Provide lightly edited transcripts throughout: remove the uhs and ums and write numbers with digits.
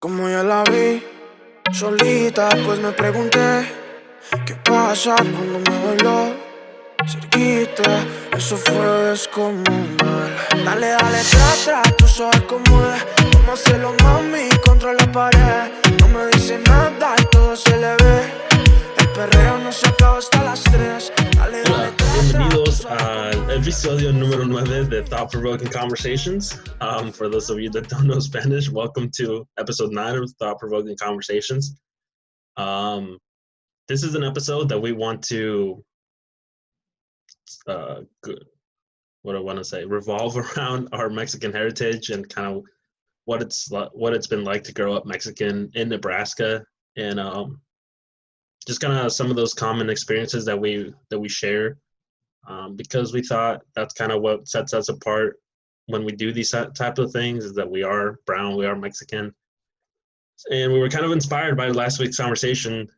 Como ya la vi solita, pues me pregunté qué pasa cuando me bailó cerquita. Eso fue descomunal. Dale, dale, tra, tú sabes cómo es. Vamos a hacerlo, mami, contra la pared. No me dice nada y todo se le ve. El perreo no se acaba hasta las 3. Dale, dale, Hola, tra, tú bienvenidos sabes cómo al episodio número 9 de Thought Provoking Conversations. For those of you that don't know Spanish, welcome to episode 9 of Thought Provoking Conversations. This is an episode that we want to, what I want to say, revolve around our Mexican heritage and kind of what it's been like to grow up Mexican in Nebraska, and just kind of some of those common experiences that we share. Because we thought that's kind of what sets us apart when we do these type of things, is that we are brown, we are Mexican. And we were kind of inspired by last week's conversation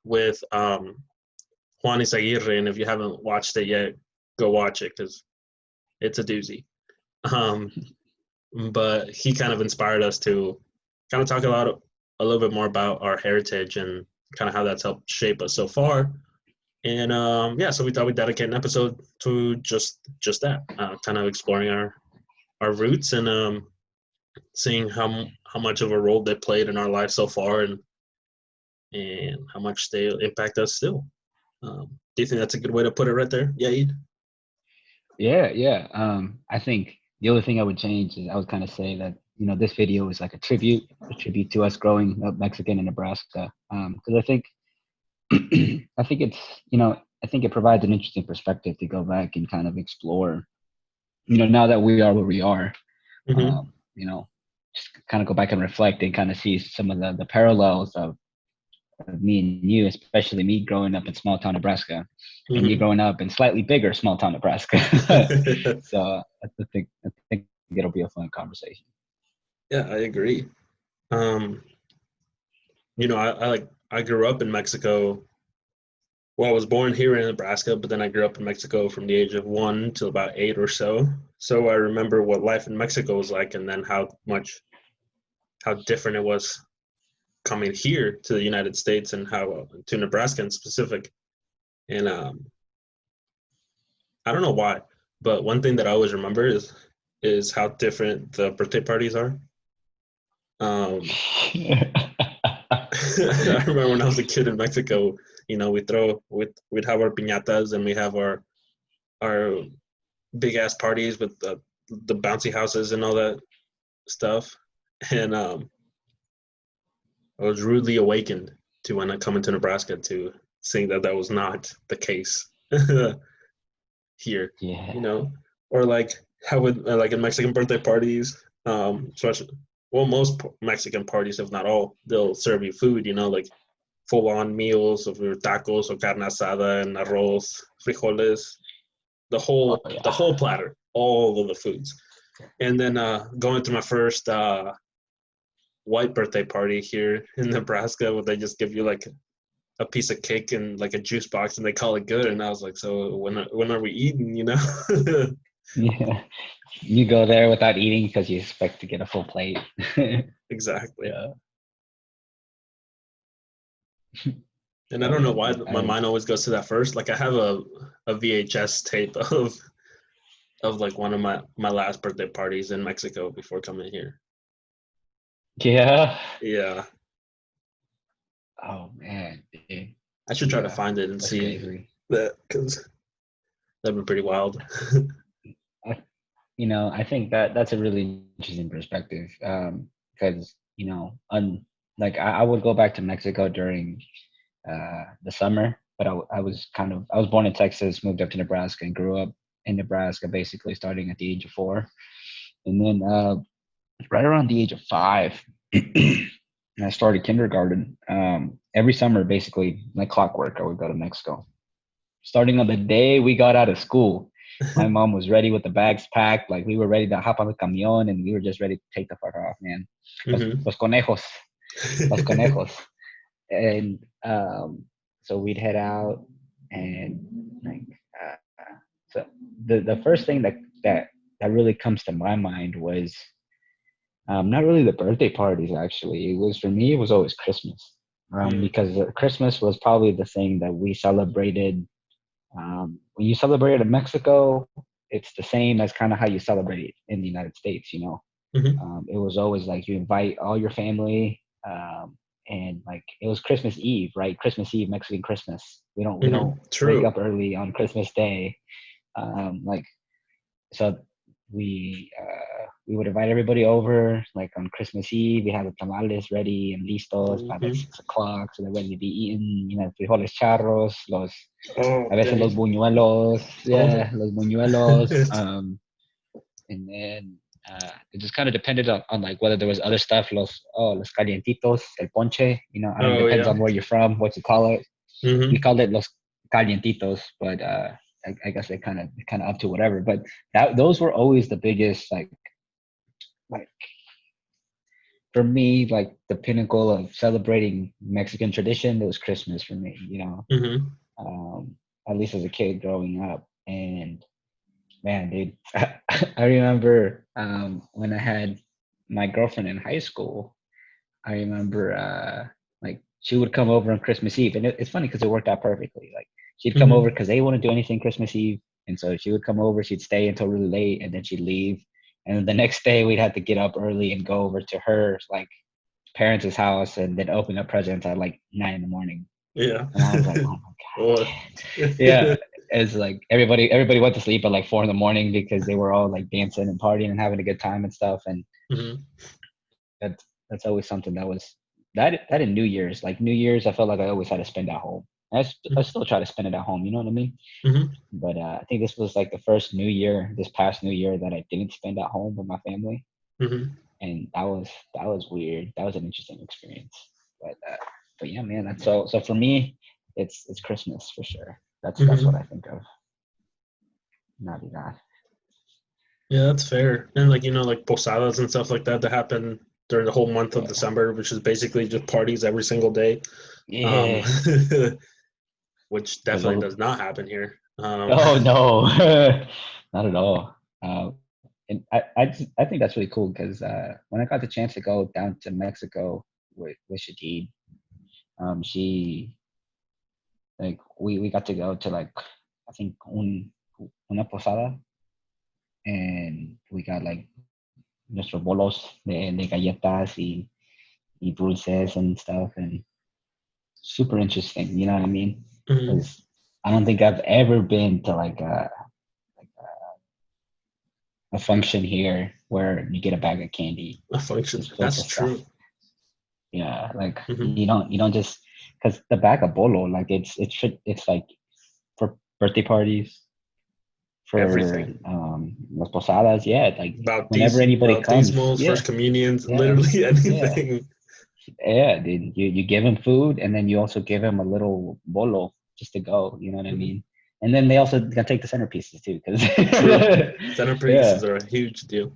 with Juan Isaguirre. And if you haven't watched it yet, go watch it because it's a doozy. Um, but he kind of inspired us to kind of talk a little bit more about our heritage and kind of how that's helped shape us so far. And so we thought we'd dedicate an episode to just that, kind of exploring our roots and seeing how much of a role they played in our life so far, and how much they impact us still. Do you think that's a good way to put it right there, Yaid? Yeah. I think the only thing I would change is I would kind of say that, this video is like a tribute to us growing up Mexican in Nebraska. Because I think, I think it provides an interesting perspective to go back and kind of explore, now that we are where we are, Mm-hmm. just kind of go back and reflect and kind of see some of the parallels of me and you, especially me growing up in small town Nebraska, and you Mm-hmm. growing up in slightly bigger small town Nebraska. So I think it'll be a fun conversation. Yeah, I agree. Um, I grew up in Mexico. Well, I was born here in Nebraska, but then I grew up in Mexico from the age of 1 till about 8 or so. So I remember what life in Mexico was like, and then how different it was coming here to the United States, and how to Nebraska in specific. And I don't know why, but one thing that I always remember is how different the birthday parties are. Um, I remember when I was a kid in Mexico, we'd have our piñatas, and we have our big ass parties with the bouncy houses and all that stuff. And I was rudely awakened to, when I come into Nebraska, to seeing that was not the case here, Yeah. or like how would like in Mexican birthday parties, especially, well, most Mexican parties, if not all, they'll serve you food, like full on meals of your tacos or carne asada and arroz, frijoles, the Oh whole the yeah. whole platter, all of the foods. And then going to my first white birthday party here in Nebraska, where they just give you like a piece of cake and like a juice box, and they call it good. And I was like, so when are we eating? Yeah. You go there without eating because you expect to get a full plate. Exactly. Yeah. And I Oh don't know yeah, why man. my mind always goes to that first. Like I have a VHS tape of like one of my last birthday parties in Mexico before coming here. Yeah. Yeah, Oh man. Dude. I should try to Yeah. find it and That's see crazy. that, because that'd be pretty wild. I, I think that's a really interesting perspective. Because like I would go back to Mexico during the summer, but I was born in Texas, moved up to Nebraska, and grew up in Nebraska basically starting at the age of 4, and then right around the age of 5, I started kindergarten. Every summer, basically like clockwork, I would go to Mexico. Starting on the day we got out of school, my mom was ready with the bags packed. Like we were ready to hop on the camion, and we were just ready to take the fuck off, man. Hmm. Los conejos, los conejos. And so we'd head out, and like so the first thing that really comes to my mind was Not really the birthday parties, actually. It was, for me, it was always Christmas. Mm. Because Christmas was probably the thing that we celebrated. When you celebrate it in Mexico, it's the same as kind of how you celebrate it in the United States, you know. Mm-hmm. It was always like you invite all your family, and like it was Christmas Eve, right? Christmas Eve, Mexican Christmas. We don't Mm-hmm. wake True. up early on Christmas Day. Like so we would invite everybody over like on Christmas Eve. We had the tamales ready and listos by like Mm-hmm. 6 o'clock, so they're ready to be eaten. You know, frijoles charros, Oh, a veces dang. los buñuelos, Oh. yeah, los buñuelos. And then it just kind of depended on like whether there was other stuff, los calientitos, el ponche. You know, I don't. Oh, Depends yeah. on where you're from, what you call it. We Mm-hmm. called it los calientitos, but I guess they kind of up to whatever. But those were always the biggest like for me, like the pinnacle of celebrating Mexican tradition. It was Christmas for me, you know, Mm-hmm. um, at least as a kid growing up. And man, dude, I remember when I had my girlfriend in high school. I remember like she would come over on Christmas Eve, and it's funny because it worked out perfectly. Like she'd come over Mm-hmm. because they wouldn't do anything Christmas Eve, and so she would come over. She'd stay until really late, and then she'd leave. And then the next day, we'd have to get up early and go over to her like parents' house, and then open up presents at like 9 in the morning. Yeah. And I was like, oh my god, What? man. Yeah, it's like everybody went to sleep at like 4 in the morning because they were all like dancing and partying and having a good time and stuff. And Mm-hmm. that's always something that was that in New Year's. Like New Year's, I felt like I always had to spend at home. I still try to spend it at home. You know what I mean? Mm-hmm. But I think this was like the first New Year, this past New Year, that I didn't spend at home with my family, Mm-hmm. and that was weird. That was an interesting experience. But yeah, man. That's so for me, it's Christmas for sure. That's what Mm-hmm. I think of Navidad. Yeah, that's fair. And like, like posadas and stuff like that that happen during the whole month of Yeah. December, which is basically just parties every single day. Um, Yeah. which Like definitely does not happen here. oh no, not at all. And I think that's really cool because when I got the chance to go down to Mexico with Shadid, she like we got to go to like I think una posada, and we got like nuestros bolos de galletas y dulces and stuff, and super interesting. You know what I mean? mhm, Because I don't think I've ever been to like a function here where you get a bag of candy a function. just filled That's with stuff. true. Yeah, like Hmm. you don't just because the bag of bolo, like it's like for birthday parties, for Everything. las posadas. Yeah, like whenever anybody comes, Bautismos, yeah, first communions, yeah, literally yeah, anything. yeah. Dude, you give him food, and then you also give him a little bolo just to go. You know what I Hmm. mean? And then they also can take the centerpieces too, because True. yeah, Centerpieces are a huge deal.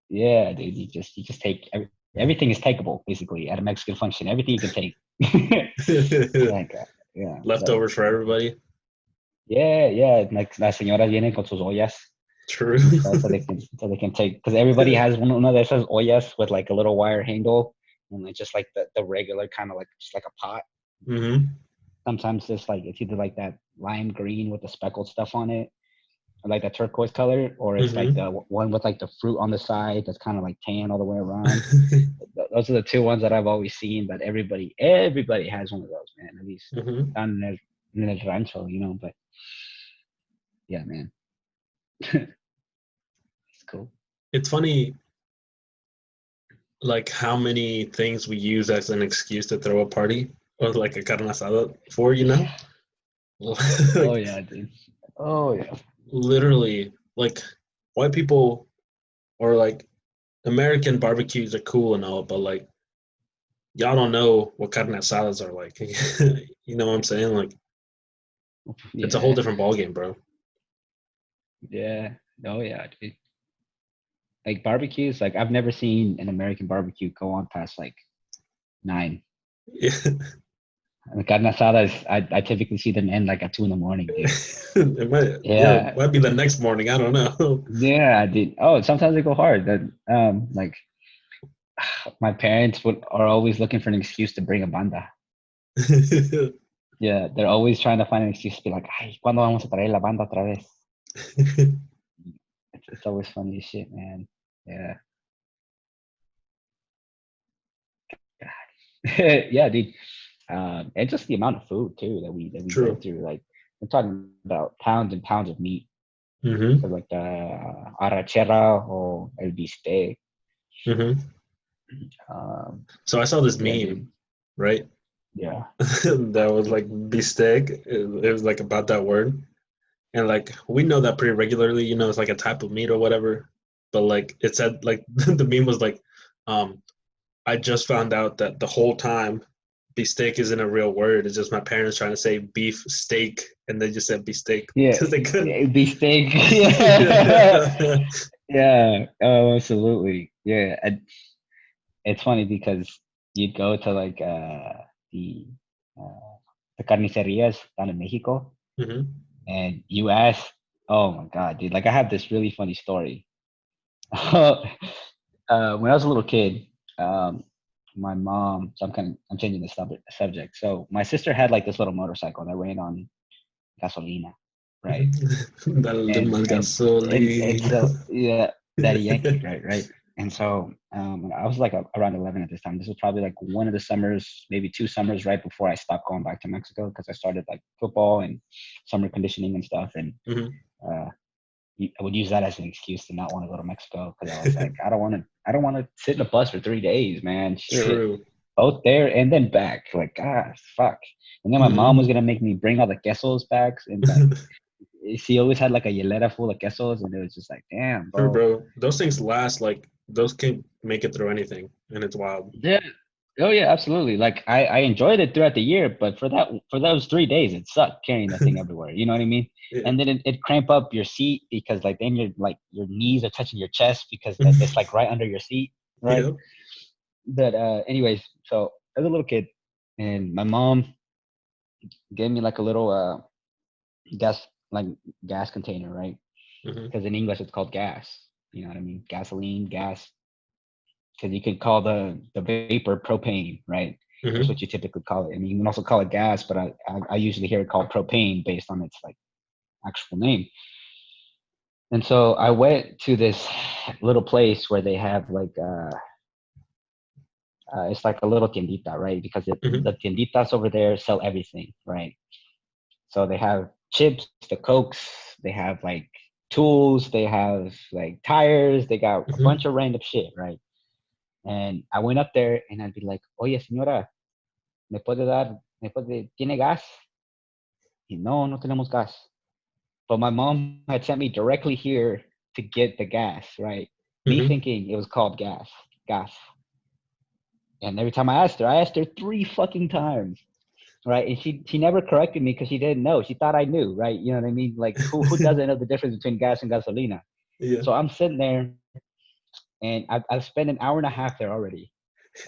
yeah, dude. You just take everything is takeable basically at a Mexican function. Everything you can take. Like yeah, Leftovers for everybody. yeah, yeah. Like las señoras vienen con sus ollas True. and stuff, so they can take because everybody has one of those ollas with like a little wire handle and like just like the regular kind of like just like a pot. Hmm. Sometimes it's either like that lime green with the speckled stuff on it, or like that turquoise color, or it's like Hmm. the one with like the fruit on the side that's kind of like tan all the way around. Those are the two ones that I've always seen. But everybody has one of those, man. At least Hmm. down in the rancho, you know. But yeah, man, it's cool. It's funny, like how many things we use as an excuse to throw a party or like a carne asada for, Yeah. Oh like yeah, dude. Oh yeah. literally, like white people or like American barbecues are cool and all, but like y'all don't know what carne asadas are like. You know what I'm saying? Like it's a whole Yeah. different ballgame, bro. Yeah. Oh yeah, dude. Like barbecues, like I've never seen an American barbecue go on past like 9. Yeah. And the carne asadas, I typically see them end like at 2 in the morning, dude. It might, yeah, it Yeah. might be the next morning. I don't know. Yeah, dude. Oh, sometimes they go hard. That like My parents are always looking for an excuse to bring a banda. Yeah, they're always trying to find an excuse to be like, "Ay, ¿cuándo vamos a traer la banda otra vez?" It's always funny as shit, man. Yeah. Yeah, dude. And just the amount of food too that we go True. through. Like we're talking about pounds and pounds of meat. Mm-hmm. So like the arrachera or el bistec. Mm-hmm. Um, So I saw this yeah, meme, dude. right? Yeah. That was like bistec. It was like about that word. And like we know that pretty regularly, it's like a type of meat or whatever. But like it said like the meme was like, I just found out that the whole time beefsteak isn't a real word. It's just my parents trying to say beef steak and they just said beefsteak Yeah. because they couldn't. Bistec. Yeah. Yeah. Oh, absolutely. Yeah. And it's funny because you'd go to like the uh, the carnicerias down in Mexico Hmm. and you ask, oh my God, dude, like I have this really funny story. When I was a little kid, um, my mom, so I'm changing the subject. So my sister had like this little motorcycle that ran on gasolina, right? Dale And más and gasolina. so yeah, Daddy Yankee, right? And so I was like around 11 at this time. This was probably like one of the summers, maybe 2 summers right before I stopped going back to Mexico because I started like football and summer conditioning and stuff. And Hmm. uh, I would use that as an excuse to not want to go to Mexico because I was like, I don't want to sit in a bus for 3 days, man. Shit, True. both there and then back. Like, fuck. And then my mom was Hmm. gonna make me bring all the quesos back, and like, she always had like a hielera full of quesos, and it was just like, damn, True, bro. bro. Those things last like those can make it through anything, and it's wild. Yeah. Oh yeah, absolutely. Like I enjoyed it throughout the year, but for those 3 days, it sucked carrying the thing everywhere. You know what I mean? Yeah. And then it cramp up your seat because like then you're like your knees are touching your chest because it's like right under your seat, right? Yep. But anyways, so as a little kid, and my mom gave me like a little gas like gas container, right? Hmm. Because in English it's called gas. You know what I mean? Gasoline, gas. Because you could call the vapor propane, right? That's Hmm. what you typically call it. And you can also call it gas, but I usually hear it called propane based on its like actual name. And so I went to this little place where they have like it's like a little tiendita, right? Because Hmm. the tienditas over there sell everything, right? So they have chips, the cokes, they have like tools, they have like tires, they got a Hmm. bunch of random shit, right? And I went up there and I'd be like, oye, señora, ¿tiene gas? Y no, no tenemos gas. But my mom had sent me directly here to get the gas, right? Me Hmm. thinking it was called gas. And every time I asked her 3 fucking times, right? And she never corrected me because she didn't know. She thought I knew, right? You know what I mean? Like who doesn't know the difference between gas and gasolina? Yeah. So I'm sitting there and I've spent an hour and a half there already.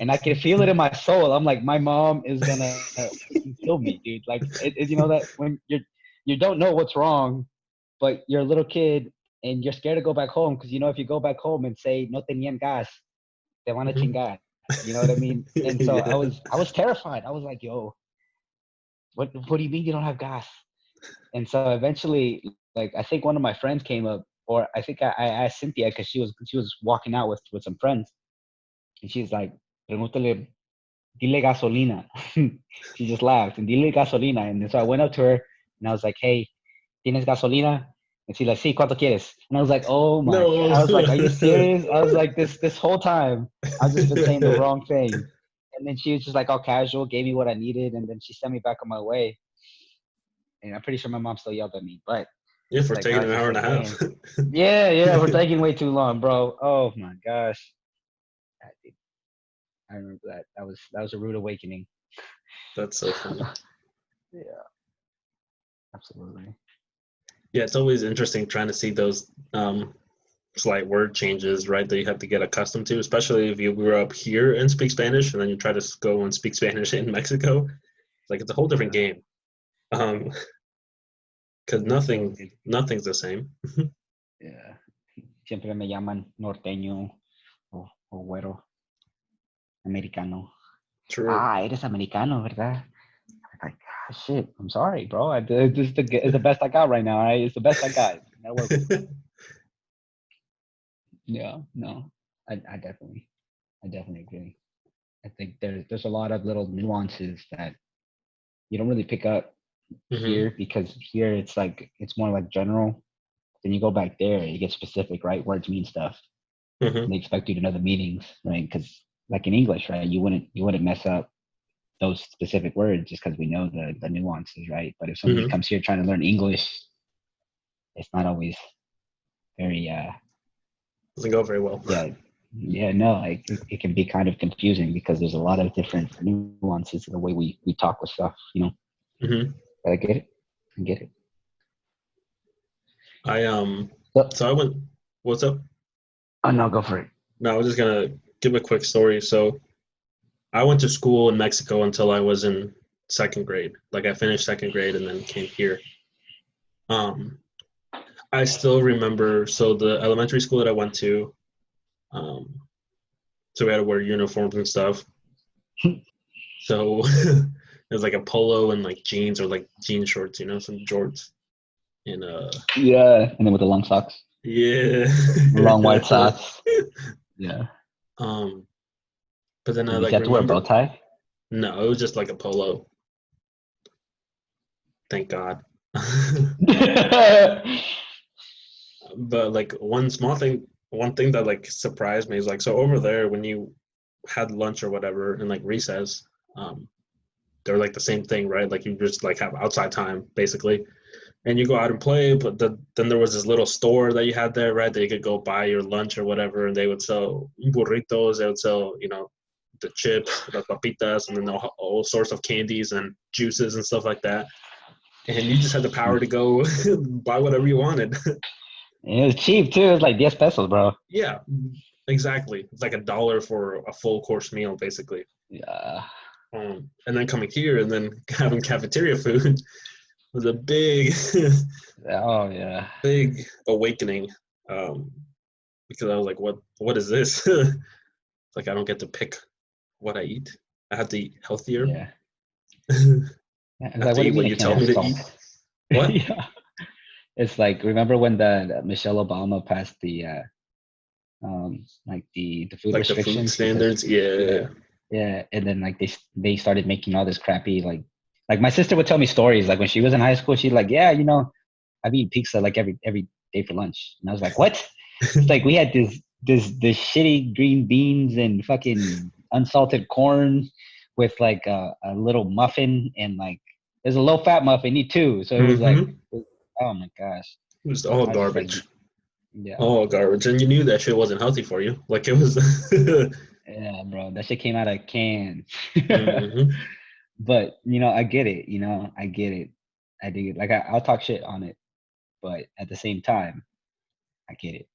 And I can feel it in my soul. I'm like, my mom is gonna fucking kill me, dude. Like, you know that when you don't know what's wrong, but you're a little kid and you're scared to go back home because you know if you go back home and say no tenían gas, te van a Hmm. chingar. You know what I mean? And so Yeah. I was terrified. I was like, yo, what do you mean you don't have gas? And so eventually, like I think one of my friends came up, or I think I asked Cynthia because she was walking out with some friends, and she's like, "Pregúntale, dile gasolina." She just laughed and dile gasolina. And so I went up to her and I was like, "Hey, tienes gasolina?" And she's like, "Sí, ¿cuánto quieres?" And I was like, "Oh my God!" No. I was like, "Are you serious?" I was like, "This whole time I've just been saying the wrong thing." And then she was just like all casual, gave me what I needed, and then she sent me back on my way. And I'm pretty sure my mom still yelled at me, but Yeah, for like I taking was an just hour and a like, half. "Damn, yeah, we're taking way too long, bro." Oh my gosh, I remember that. That was a rude awakening. That's so funny. Yeah, absolutely. Yeah, it's always interesting trying to see those slight word changes, right, that you have to get accustomed to, especially if you grew up here and speak Spanish and then you try to go and speak Spanish in Mexico. Like it's a whole different Yeah, game. Um, because for real, dude. nothing's the same. Yeah. Siempre me llaman norteño o güero. Americano. True. Eres americano, ¿verdad? Like, shit, I'm sorry, bro. It's the best I got right now. Right? It's the best I got. You gotta work with it. Yeah, no, I definitely agree. I think there's a lot of little nuances that you don't really pick up Hmm. here, because here it's more like general. Then you go back there, you get specific, right? Words mean stuff. Hmm. And they expect you to know the meanings, right? Because like in English, right, you wouldn't mess up those specific words just because we know the nuances, right? But if somebody Hmm. comes here trying to learn English, it's not always very Doesn't go very well. yeah no, like it can be kind of confusing because there's a lot of different nuances in the way we talk with stuff, you know. Hmm. But I get it. I So, so I went. What's up? oh no, go for it. No, I was just gonna give a quick story. So I went to school in Mexico until I was in second grade. Like I finished second grade and then came here. Um, I still remember. So the elementary school that I went to, um, so we had to wear uniforms and stuff. So it was like a polo and like jeans or like jean shorts, some jorts. And Yeah, and then with the long socks, yeah. long white socks. Yeah. um, but then I Did you like have to wear a bow remember. tie? No, it was just like a polo. Thank God. But like one thing that like surprised me is like so over there when you had lunch or whatever in like recess, um, they're like the same thing, right? Like you just like have outside time basically, and you go out and play. But then there was this little store that you had there, right? That you could go buy your lunch or whatever, and they would sell burritos. They would sell, the chips, the papitas, and then all sorts of candies and juices and stuff like that. And you just had the power to go buy whatever you wanted. It was cheap too. It was like 10 pesos, bro. Yeah, exactly. It's like $1 for a full course meal, basically. Yeah. And then coming here and then having cafeteria food was a big, Oh yeah. big awakening. Um, because I was like, what is this? Like I don't get to pick what I eat. I have to eat healthier. Yeah. I Yeah, it's have like, to what do eat you mean what it you can't tell have me to eat. salt? What? Yeah. It's like, remember when the Michelle Obama passed the like the food Like the food restrictions because standards? Yeah. yeah, yeah, and then like they started making all this crappy like my sister would tell me stories like when she was in high school, she'd like, yeah, I've eaten pizza like every day for lunch, and I was like, what? It's like we had this shitty green beans and fucking unsalted corn with like a little muffin, and like there's a low fat muffin, need two, so it was like, Mm-hmm. oh my gosh. It was all I was just like, garbage. yeah. All garbage. And you knew that shit wasn't healthy for you. Like it was. Yeah, bro, that shit came out of cans. Hmm. But I get it. I get it. I dig it. Like I'll talk shit on it, but at the same time, I get it.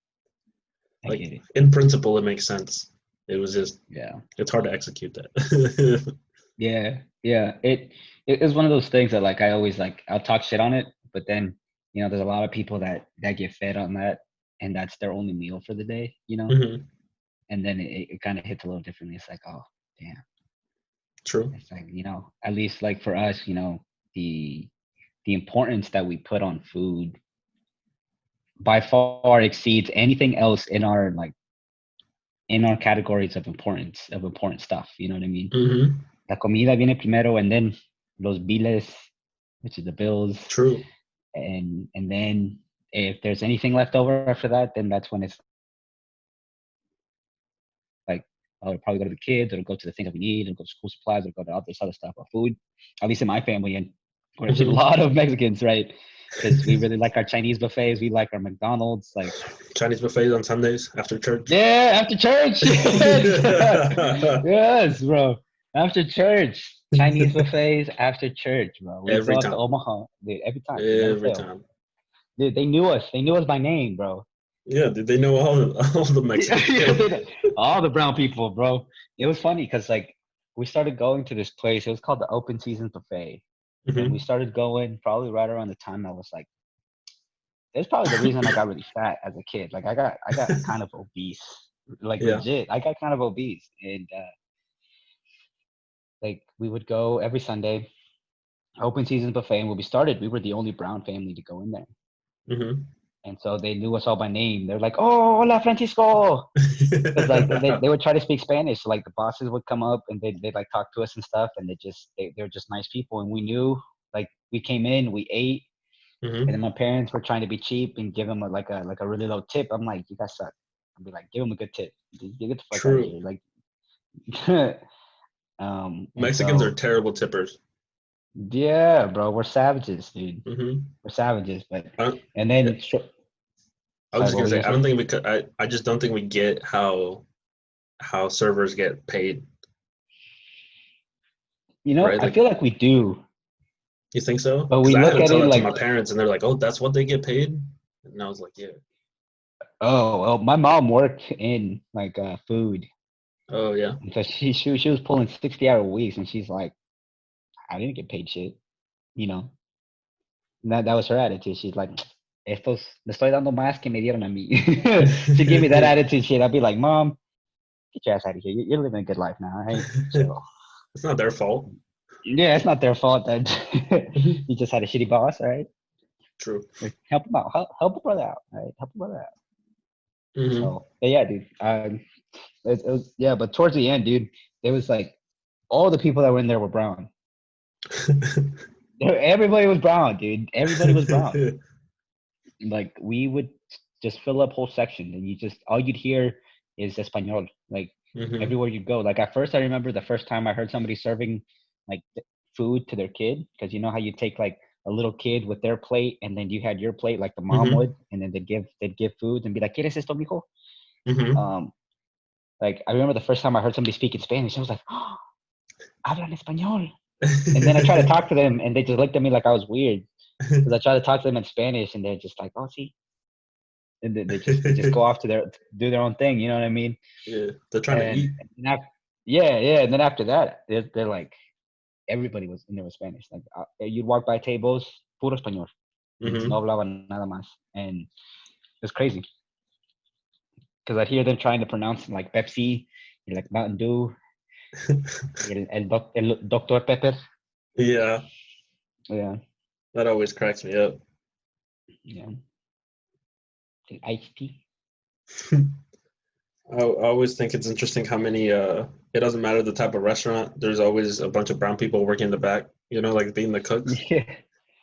I Like get it. in principle, it makes sense. It was just Yeah, it's hard to execute that. yeah, yeah. It is one of those things that like I always like. I'll talk shit on it, but then there's a lot of people that get fed on that, and that's their only meal for the day. Hmm. And then it kind of hits a little differently. It's like, oh, damn. True. It's like at least like for us, the the importance that we put on food by far exceeds anything else in our categories of important stuff. You know what I mean? Hmm. La comida viene primero, and then los biles, which is the bills, True. and then if there's anything left over after that, then that's when it's like, oh, it'll probably go to the kids, it'll go to the things that we need, it'll go to school supplies, it'll go to all this other stuff. But food, at least in my family, and there's a Hmm. lot of Mexicans, right? Because we really like our Chinese buffets, we like our McDonald's, like. Chinese buffets on Sundays after church. Yeah, after church. Yes. Yes, bro. After church. Chinese buffets after church, bro. We go Every up to time. Omaha. Dude, every time. We never Every fail. time. Dude, they knew us. They knew us by name, bro. Yeah, did they know all the Yeah, Mexicans? yeah, all the brown people, bro. It was funny because like we started going to this place. It was called the Open Season Buffet. And we Hmm. started going probably right around the time I was like, it's probably the reason I got really fat as a kid. Like I got kind of obese. Like Yeah. legit. I got kind of obese. And like we would go every Sunday, open season buffet, and when we were the only brown family to go in there. Mm-hmm. And so they knew us all by name. They're like, "Oh, hola, Francisco," because like they would try to speak Spanish. So like the bosses would come up and they'd like talk to us and stuff, and they're just nice people. And we knew, like, we came in, we ate, and then Mm-hmm. my parents were trying to be cheap and give them like a really low tip. I'm like, "You guys suck." I'd be like, "Give them a good tip. Get the fuck out of True. here!" Like, and Mexicans are so terrible tippers. yeah, bro, we're savages, dude. Mm-hmm. We're savages. But I, and yeah, then I was sorry, just what gonna were you say, gonna I don't say? think we could. I just don't think we get how servers get paid, You know, right? I Like, feel like we do, you think so? but Because we I had look to at tell it that to like, my parents, and they're like, "Oh, that's what they get paid," and I was like, "Yeah." oh, well, my mom worked in like food, Oh yeah. and so she was pulling 60-hour weeks, and she's like, I didn't get paid shit, you know. And that was her attitude. She's like, estos le estoy dando más que me dieron a mí. She gave me that attitude shit. I'd be like, Mom, get your ass out of here. You're living a good life now, right? So It's not their fault. yeah, it's not their fault that you just had a shitty boss, all right? True. Like, help them out. Help a brother out, all right? Help a brother out. Mm-hmm. So, but yeah, dude. It was, yeah, but towards the end, dude, there was like all the people that were in there were brown. Everybody was brown, dude. Everybody was brown. Like we would just fill up whole sections, and you just all you'd hear is Espanol. Like Mm-hmm. everywhere you go. Like at first, I remember the first time I heard somebody serving like food to their kid, because you know how you take like a little kid with their plate, and then you had your plate like the mom Mm-hmm. would, and then they'd give food and be like, "¿Quieres esto, mijo?" Mm-hmm. Um, like I remember the first time I heard somebody speak in Spanish, I was like, "Oh, hablan español." And then I tried to talk to them, and they just looked at me like I was weird because I tried to talk to them in Spanish, and they're just like, "Oh, see," and they just go off to do their own thing. You know what I mean? Yeah, they're trying to And, eat. and after, yeah, and then after that, they're like everybody was in there with Spanish. Like you'd walk by tables, puro español, Mm-hmm. no hablaban nada más, and it was crazy because I'd hear them trying to pronounce like Pepsi, like Mountain Dew, el Doctor Pepper. Yeah, Yeah, that always cracks me up. yeah, the iced tea. I always think it's interesting how many it doesn't matter the type of restaurant, there's always a bunch of brown people working in the back, like being the cooks. Yeah,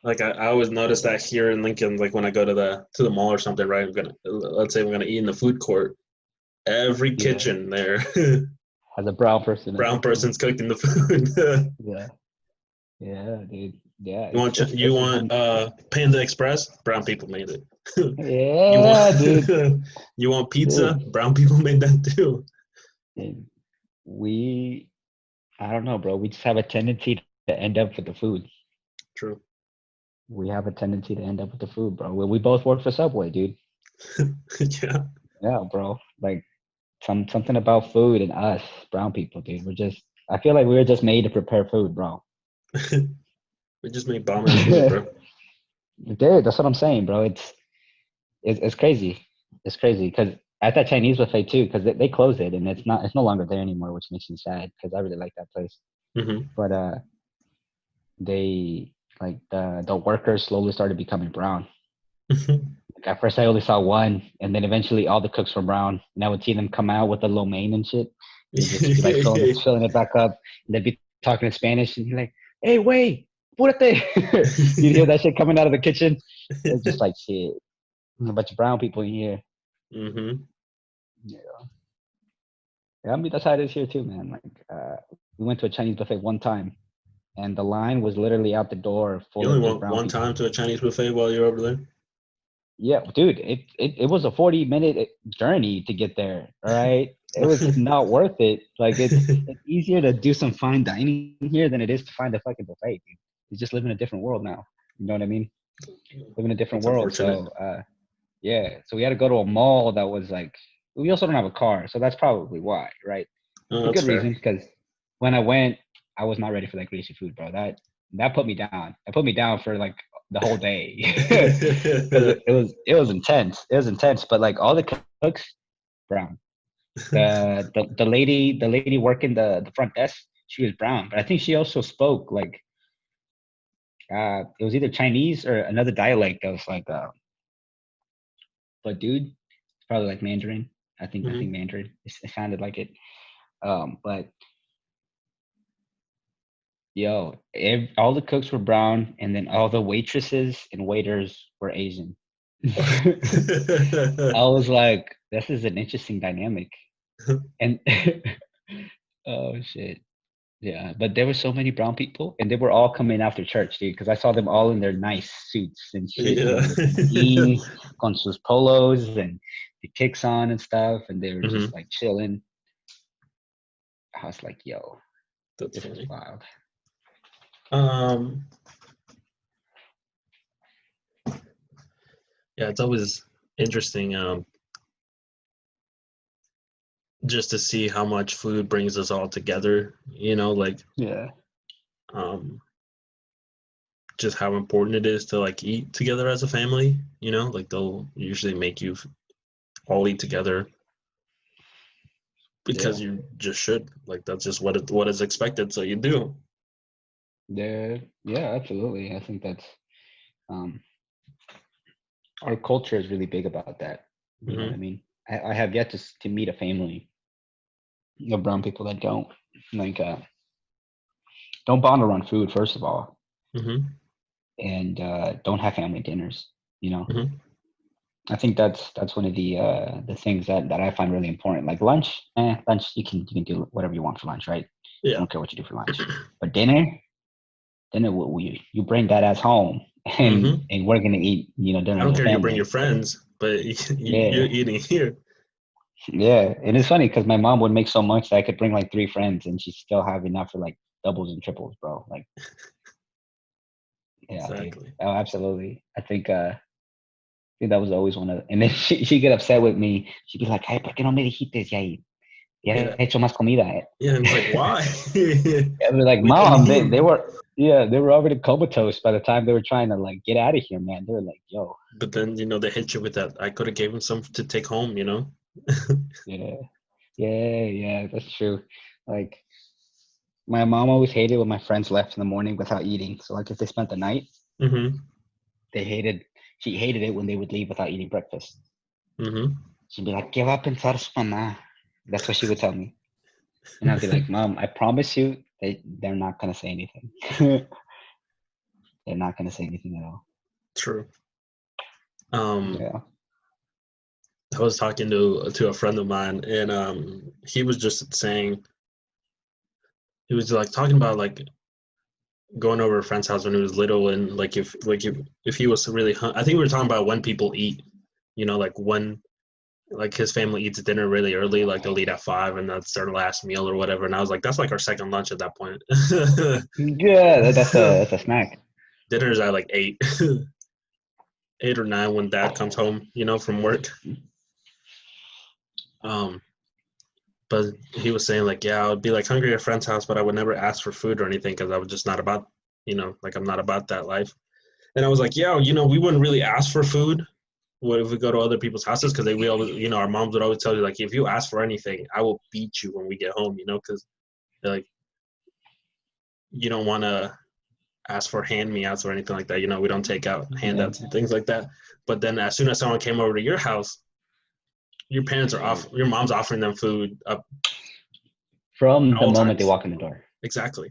Like I always notice that here in Lincoln, like when I go to the mall or something, right? Let's say I'm gonna eat in the food court. Every yeah. kitchen there, Has a brown person in brown it too. person's cooking the food. Yeah, yeah, dude. Yeah, You want you it's want Panda Express? Brown people made it. You yeah, dude. want you want pizza? Dude, Brown people made that too. and we, I don't know, bro. We just have a tendency to end up with the food. True. We have a tendency to end up with the food, bro. We both work for Subway, dude. Yeah. Yeah, bro. Like something about food and us, brown people, dude. I feel like we were just made to prepare food, bro. We just make bomb ass food, Dude, bro. that's what I'm saying, bro. It's crazy. It's crazy because at that Chinese buffet too, because they closed it and it's no longer there anymore, which makes me sad because I really like that place. Hmm. But they like the workers slowly started becoming brown. Like at first I only saw one, and then eventually all the cooks were brown, and I would see them come out with the lo mein and shit. They'd just be like filling it back up, and they'd be talking in Spanish, and you're like, "Hey, wait, púrate!" You'd hear that shit coming out of the kitchen. It's just like shit. There's a bunch of brown people in here. Hmm. Yeah, yeah. I mean that's how it is here too, man. Like we went to a Chinese buffet one time, and the line was literally out the door You full only of just went brown one people. time to a Chinese buffet while you're over there? Yeah, dude, it was a 40-minute journey to get there. All right. It was not worth it. Like it's easier to do some fine dining here than it is to find a fucking buffet, dude. You just live in a different world now. You know what I mean? Live in a different That's world. unfortunate. So yeah. So we had to go to a mall that was like we also don't have a car, so that's probably why, right? Oh, For that's good fair. reason, because when I went, I was not ready for that greasy food, bro. That put me down. That put me down for like the whole day because it was intense. It was intense, but like all the cooks brown. The lady working the front desk, she was brown, but I think she also spoke like it was either Chinese or another dialect that was like but dude, it's probably like Mandarin. I think Mandarin. It sounded like it. But yo, all the cooks were brown, and then all the waitresses and waiters were Asian. I was like, this is an interesting dynamic. And oh shit. Yeah, but there were so many brown people, and they were all coming after church, dude. Because I saw them all in their nice suits and shit, you know, Yeah. with the jeans, con sus polos, and the kicks on and stuff, and they were just like chilling. I was like, yo, That's this is funny. wild. Yeah, it's always interesting just to see how much food brings us all together, you know, like Yeah, just how important it is to like eat together as a family, you know, like they'll usually make you all eat together because yeah, you just should. Like that's just what is expected, so you do. yeah, absolutely. I think that's um, our culture is really big about that. You know what I Hmm. mean? I have yet to meet a family of brown people that don't like don't bond around food, first of all, Hmm. and don't have family dinners. You know, Hmm. I think that's one of the things that I find really important. Like lunch, lunch you can do whatever you want for lunch, right? I Yeah. don't care what you do for lunch. But dinner you bring that ass home, Hmm. and we're gonna eat, you know, dinner I as don't a care you bring your family. friends, but you're Yeah, eating here. yeah, and it's funny because my mom would make so much that I could bring like 3 friends, and she'd still have enough for like doubles and triples, bro. Like, yeah, dude. Exactly. Oh, absolutely. I think that was always one of, and then she'd get upset with me. She'd be like, "Hey, ¿por qué no me dijiste ya? Ya Yeah. he hecho más comida." Yeah, and it's like, why? I'd be like, We don't "Mom, they need. were, yeah, they were already comatose by the time they were trying to like get out of here, man." They were like, "Yo, But then they hit you with that. I could have gave him some to take home. yeah, yeah, that's true." Like my mom always hated when my friends left in the morning without eating. So like if they spent the night, Hmm. they hated she hated it when they would leave without eating breakfast. Hmm. She'd be like, "¿Qué va a pensar su mamá?" That's what she would tell me. And I'd be like, "Mom, I promise you they're not gonna say anything." They're not gonna say anything at all. True. Um, Yeah. I was talking to a friend of mine, and he was just saying he was like talking about like going over a friend's house when he was little, and like if he was really I think we were talking about when people eat, like when like his family eats dinner really early, like they'll eat at 5, and that's their last meal or whatever. And I was like, that's like our second lunch at that point. Yeah, that's a snack. Dinner's at like 8, 8 or 9 when dad comes home, from work. Um, but he was saying like, yeah, I would be like hungry at a friend's house, but I would never ask for food or anything because I was just not about, like I'm not about that life. And I was like, yeah, we wouldn't really ask for food. What if we go to other people's houses? Because we always, our moms would always tell you like, if you ask for anything, I will beat you when we get home, because they're like, you don't want to ask for hand me outs or anything like that. We don't take out Yeah. handouts and things like that. But then as soon as someone came over to your house, your parents are off, your mom's offering them food up From at the all moment they times. walk in the door. Exactly.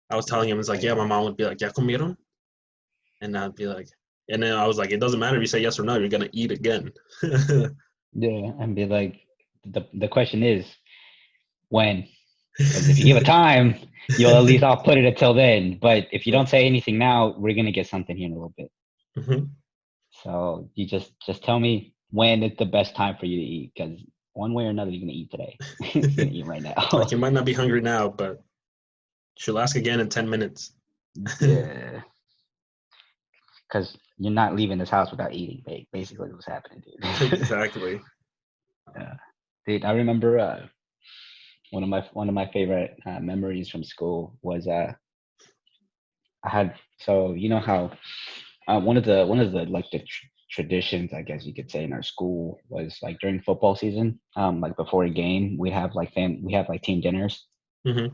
I was telling Yeah. him, it's like, yeah, my mom would be like, ya comieron? And I'd be like, and then I was like, it doesn't matter if you say yes or no, you're going to eat again. Yeah. And be like, the question is when? Because if you give a time, you'll at least I'll put it until then. But if you don't say anything now, we're gonna get something here in a little bit. Mhm. So you just tell me when it's the best time for you to eat, because one way or another, you're gonna eat today. You're gonna eat right Like now. you might not be hungry now, but she'll ask again in 10 minutes. Yeah, because you're not leaving this house without eating. Basically, what's happening, dude. Exactly. Yeah. Dude, I remember one of my favorite memories from school was I had, so you know how one of the like the traditions, I guess you could say, in our school was like during football season, like before a game, we have like team dinners. Hmm.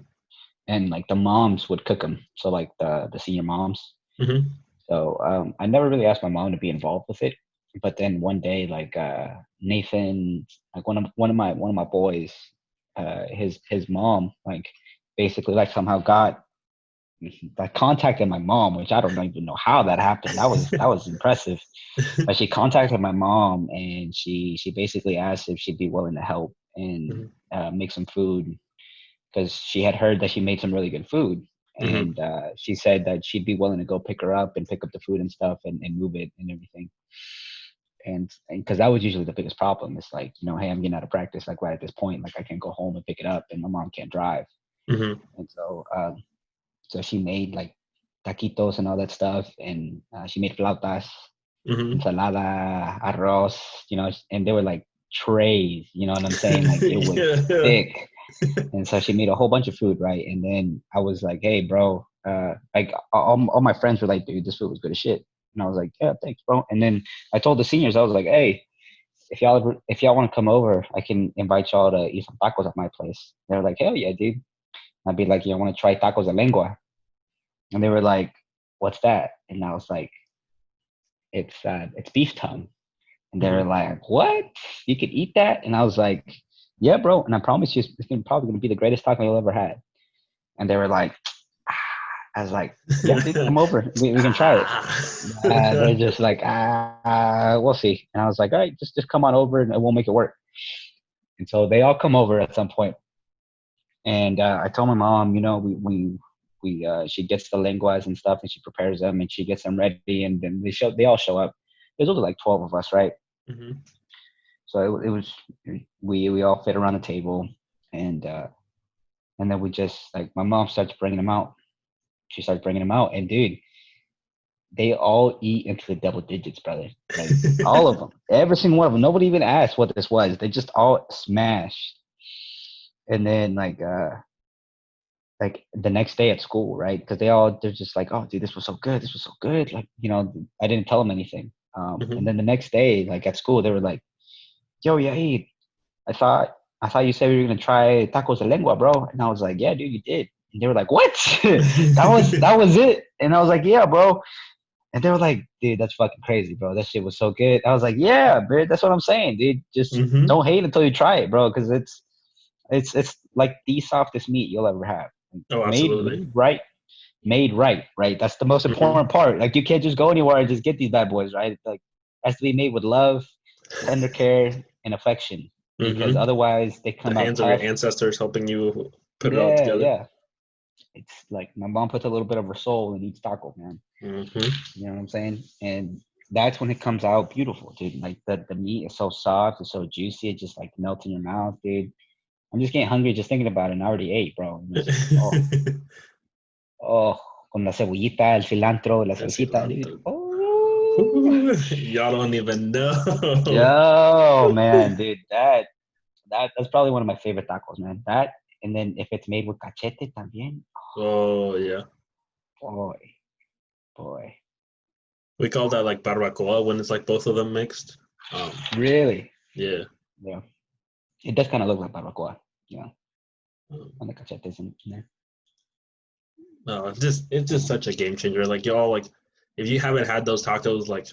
and like the moms would cook them. So like the senior moms. Mm-hmm. So I never really asked my mom to be involved with it. But then one day, like Nathan, like one of my boys, his mom, like basically like somehow got like contacted my mom, which I don't even know how that happened. That was impressive. But she contacted my mom, and she basically asked if she'd be willing to help and Mm-hmm. make some food, because she had heard that she made some really good food. Mm-hmm. And she said that she'd be willing to go pick her up and pick up the food and stuff, and move it and everything. And because that was usually the biggest problem. It's like, hey, I'm getting out of practice like right at this point. Like I can't go home and pick it up, and my mom can't drive. Mm-hmm. And so she made like taquitos and all that stuff, and she made flautas, Mm-hmm. ensalada, arroz, and they were like trays. You know what I'm saying? Like it was Yeah. thick. And so she made a whole bunch of food, right? And then I was like, "Hey, bro," like all my friends were like, "Dude, this food was good as shit." And I was like, "Yeah, thanks, bro." And then I told the seniors, I was like, "Hey, if y'all want to come over, I can invite y'all to eat some tacos at my place." They were like, "Hell yeah, dude!" I'd be like, "Yeah, I want to try tacos de lengua," and they were like, "What's that?" And I was like, "It's beef tongue." And they were Mm-hmm. like, "What? You could eat that?" And I was like, "Yeah, bro." And I promise you, it's probably gonna be the greatest taco you'll ever had. And they were like, I was like, "Yeah, dude, come over. We can try it." Ah. They're just like, we'll see. And I was like, "All right, just come on over and we'll make it work." And so they all come over at some point. And I told my mom, she gets the linguas and stuff, and she prepares them, and she gets them ready, and then they all show up. There's only like 12 of us, right? Mm-hmm. So it was, we all fit around the table, and then we just, like, my mom starts bringing them out. She starts bringing them out, and dude, they all eat into the double digits, brother. Like all of them, every single one of them. Nobody even asked what this was. They just all smashed. And then like the next day at school, right? Because they're just like, "Oh, dude, this was so good. This was so good." Like, I didn't tell them anything. And Mm-hmm. then the next day, like at school, they were like, "Yo, yeah, hey, I thought you said we were gonna try tacos de lengua, bro." And I was like, "Yeah, dude, you did." And they were like, "What?" that was it. And I was like, "Yeah, bro." And they were like, "Dude, that's fucking crazy, bro. That shit was so good." I was like, "Yeah, dude, that's what I'm saying, dude. Just Mm-hmm. don't hate until you try it, bro, because it's like the softest meat you'll ever have. Like, Oh, made absolutely. made right, made right, right. That's the most Mm-hmm. important part. Like you can't just go anywhere and just get these bad boys, right? Like it has to be made with love, tender care, and affection, because Mm-hmm. otherwise they The come out hands of your tough. ancestors helping you put it all Yeah, together. yeah. It's like my mom puts a little bit of her soul in each taco, man. Mm-hmm. You know what I'm saying? And that's when it comes out beautiful, dude. Like the meat is so soft, it's so juicy, it just like melts in your mouth, dude. I'm just getting hungry just thinking about it. And I already ate, bro. And it's just, oh, con la cebollita, el cilantro, la That's salsita, dude. cilantro. Oh, Y'all don't even know. yo, man, dude, that's probably one of my favorite tacos, man. That, and then if it's made with cachete también, Oh yeah. boy, boy, We call that like barbacoa when it's like both of them mixed. really, Yeah. yeah. It does kind of look like barbacoa, yeah, Um, when the cachetes in there. no, it's just such a game changer. Like y'all, like if you haven't had those tacos, like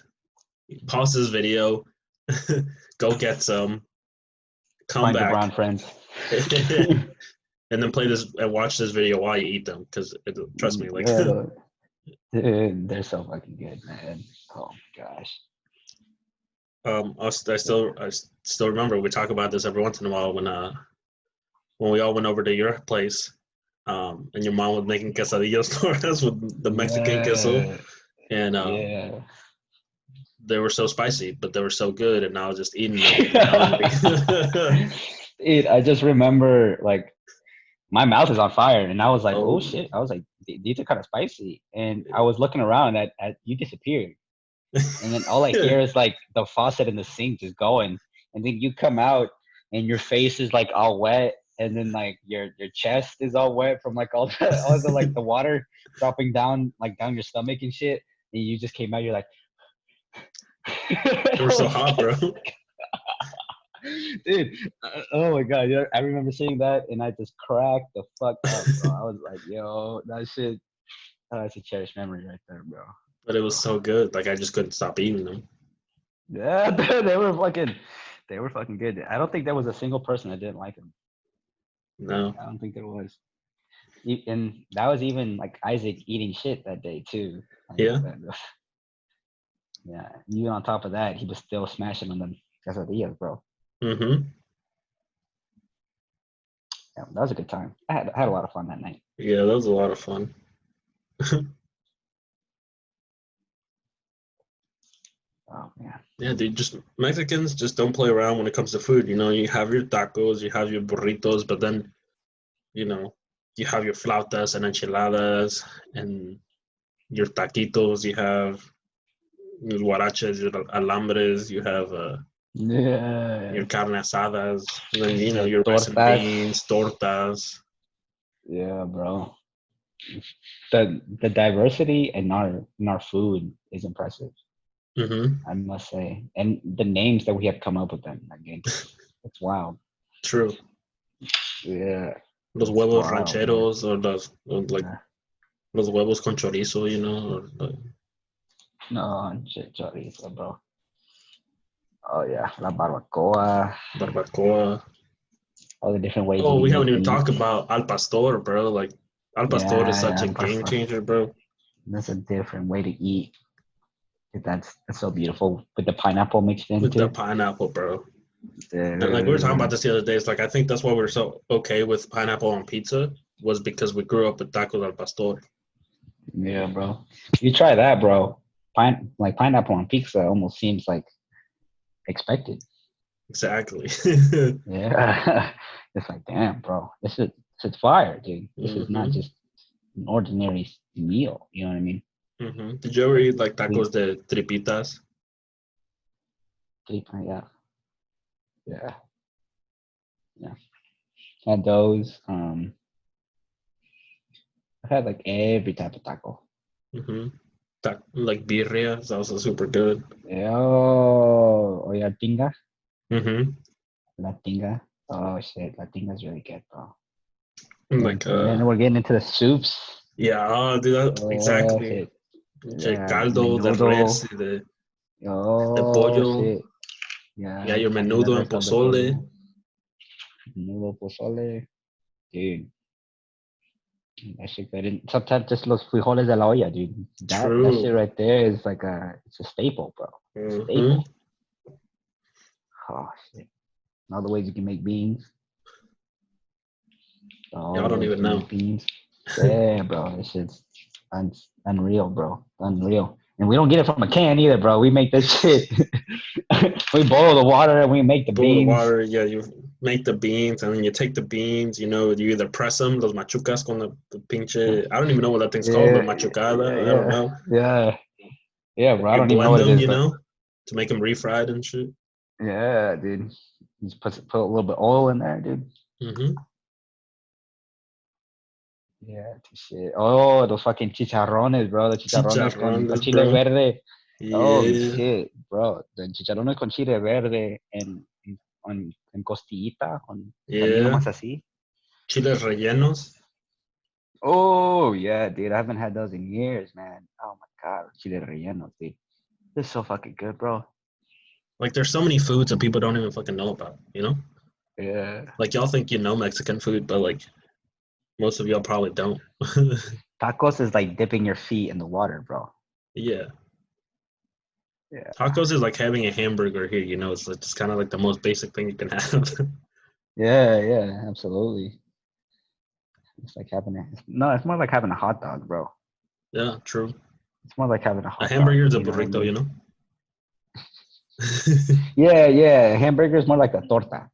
pause this video, go get some, come Find your back, brown friends. and then play this and watch this video while you eat them. Because trust me, like Yeah, dude, they're so fucking good, man. Oh my gosh. I still remember we talk about this every once in a while when we all went over to your place, and your mom was making quesadillas for us with the Mexican queso, Yeah, and yeah. they were so spicy, but they were so good, and I was just eating them, and I was like, Dude, I just remember like my mouth is on fire, and I was like, "Oh oh, shit!" I was like, "These are kind of spicy," and I was looking around at you disappeared, and then all I yeah. hear is like the faucet in the sink just going, and then you come out, and your face is like all wet, and then like your chest is all wet from like all the like the water dropping down like down your stomach and shit, and you just came out, you're like, They were so hot, bro. Dude, oh my god, yeah, I remember seeing that and I just cracked the fuck up, bro. I was like, yo, that shit, that's a cherished memory right there, bro. But it was so good. Like I just couldn't stop eating them. Yeah, dude, they were fucking good. I don't think there was a single person that didn't like them. No. I don't think there was. And that was even like Isaac eating shit that day too. Like, Yeah. yeah. Even on top of that, he was still smashing on them quesadillas, bro. Mm-hmm. Yeah, that was a good time. I had a lot of fun that night. Yeah, that was a lot of fun. Oh man. Yeah, dude, just Mexicans just don't play around when it comes to food. You know, you have your tacos, you have your burritos, but then, you know, you have your flautas and enchiladas and your taquitos, you have your huaraches, your alambres, you have Yeah. your carne asadas, and then, you know, The your rice and tortas. beans, tortas. Yeah, bro. The diversity in our food is impressive, Mm-hmm. I must say. And the names that we have come up with them, like it's wild. True. Yeah. Los It's huevos wild, man. rancheros or like Yeah. los huevos con chorizo, you know, or like No, chorizo, bro. Oh yeah, la barbacoa, barbacoa. all the different ways you Oh, can we haven't make even talked meats. about al pastor, bro. Like al pastor is Yeah, such yeah, a game changer, bro. that's a different way to eat. That's so beautiful with the pineapple mixed With the into. pineapple, bro. And like we were talking Yeah, about this the other day, it's like I think that's why we're so okay with pineapple on pizza was because we grew up with tacos al pastor. yeah, bro. You try that, bro. Pineapple on pizza almost seems like expected. Exactly. Yeah, it's like damn, bro. This is fire, dude. This is not Mm-hmm. just an ordinary meal. You know what I mean? Mm-hmm. Did you ever Like eat like we tacos de tripitas? yeah, yeah, yeah. Had those. I've had like every type of taco. Mm-hmm. Like birria is also super good. Oh, yeah, tinga, Mm-hmm. la tinga. Oh shit, la tinga is really good, bro. Like And then we're getting into the soups. yeah, oh, dude, Oh exactly. shit, yeah, Caldo de res, menudo. de Oh pollo. shit, Yeah, yeah, your carne de menudo and res, caldo de pozole. pollo, menudo, pozole, dude. That shit good. And sometimes just los frijoles de la olla, dude. That True. shit right there is like it's a staple, bro. Mm-hmm. Staple. Oh shit. All the ways you can make beans. All Y'all the don't ways you even can know. make beans. Yeah, bro. This shit's unreal, bro. Unreal. And we don't get it from a can either, bro. We make this shit. We boil the water and we make the Boil the beans. water, yeah, you make the beans, and then you take the beans, you know, you either press them, los machucas con the pinche, I don't even know what that thing's called, the Yeah, yeah, machucada, I don't yeah, know. yeah, yeah, Or bro. I you don't even know blend what it them, is, you but know, to make them refried and shit. yeah, dude. Just put a little bit of oil in there, dude. Mm-hmm. Yeah, shit. Oh, those fucking chicharrones, bro. The chicharrones con Chicharrones, chile bro. verde. Holy Yeah. shit, bro. The chicharrones con chile verde and en costillita, también Yeah. nomás así. Chiles rellenos. Oh, yeah, dude. I haven't had those in years, man. Oh my god, chile relleno, dude. This is so fucking good, bro. Like, there's so many foods that people don't even fucking know about, you know? Yeah. Like, y'all think you know Mexican food, but, like, most of y'all probably don't. Tacos is like dipping your feet in the water, bro. Yeah. Yeah. Tacos is like having a hamburger here, you know? It's just kind of like the most basic thing you can have. Yeah, yeah, absolutely. It's like having no, it's more like having a hot dog, bro. Yeah, true. It's more like having a A hot dog. hamburger is a You know what I burrito, you mean? know? Yeah, yeah. Hamburger is more like a torta.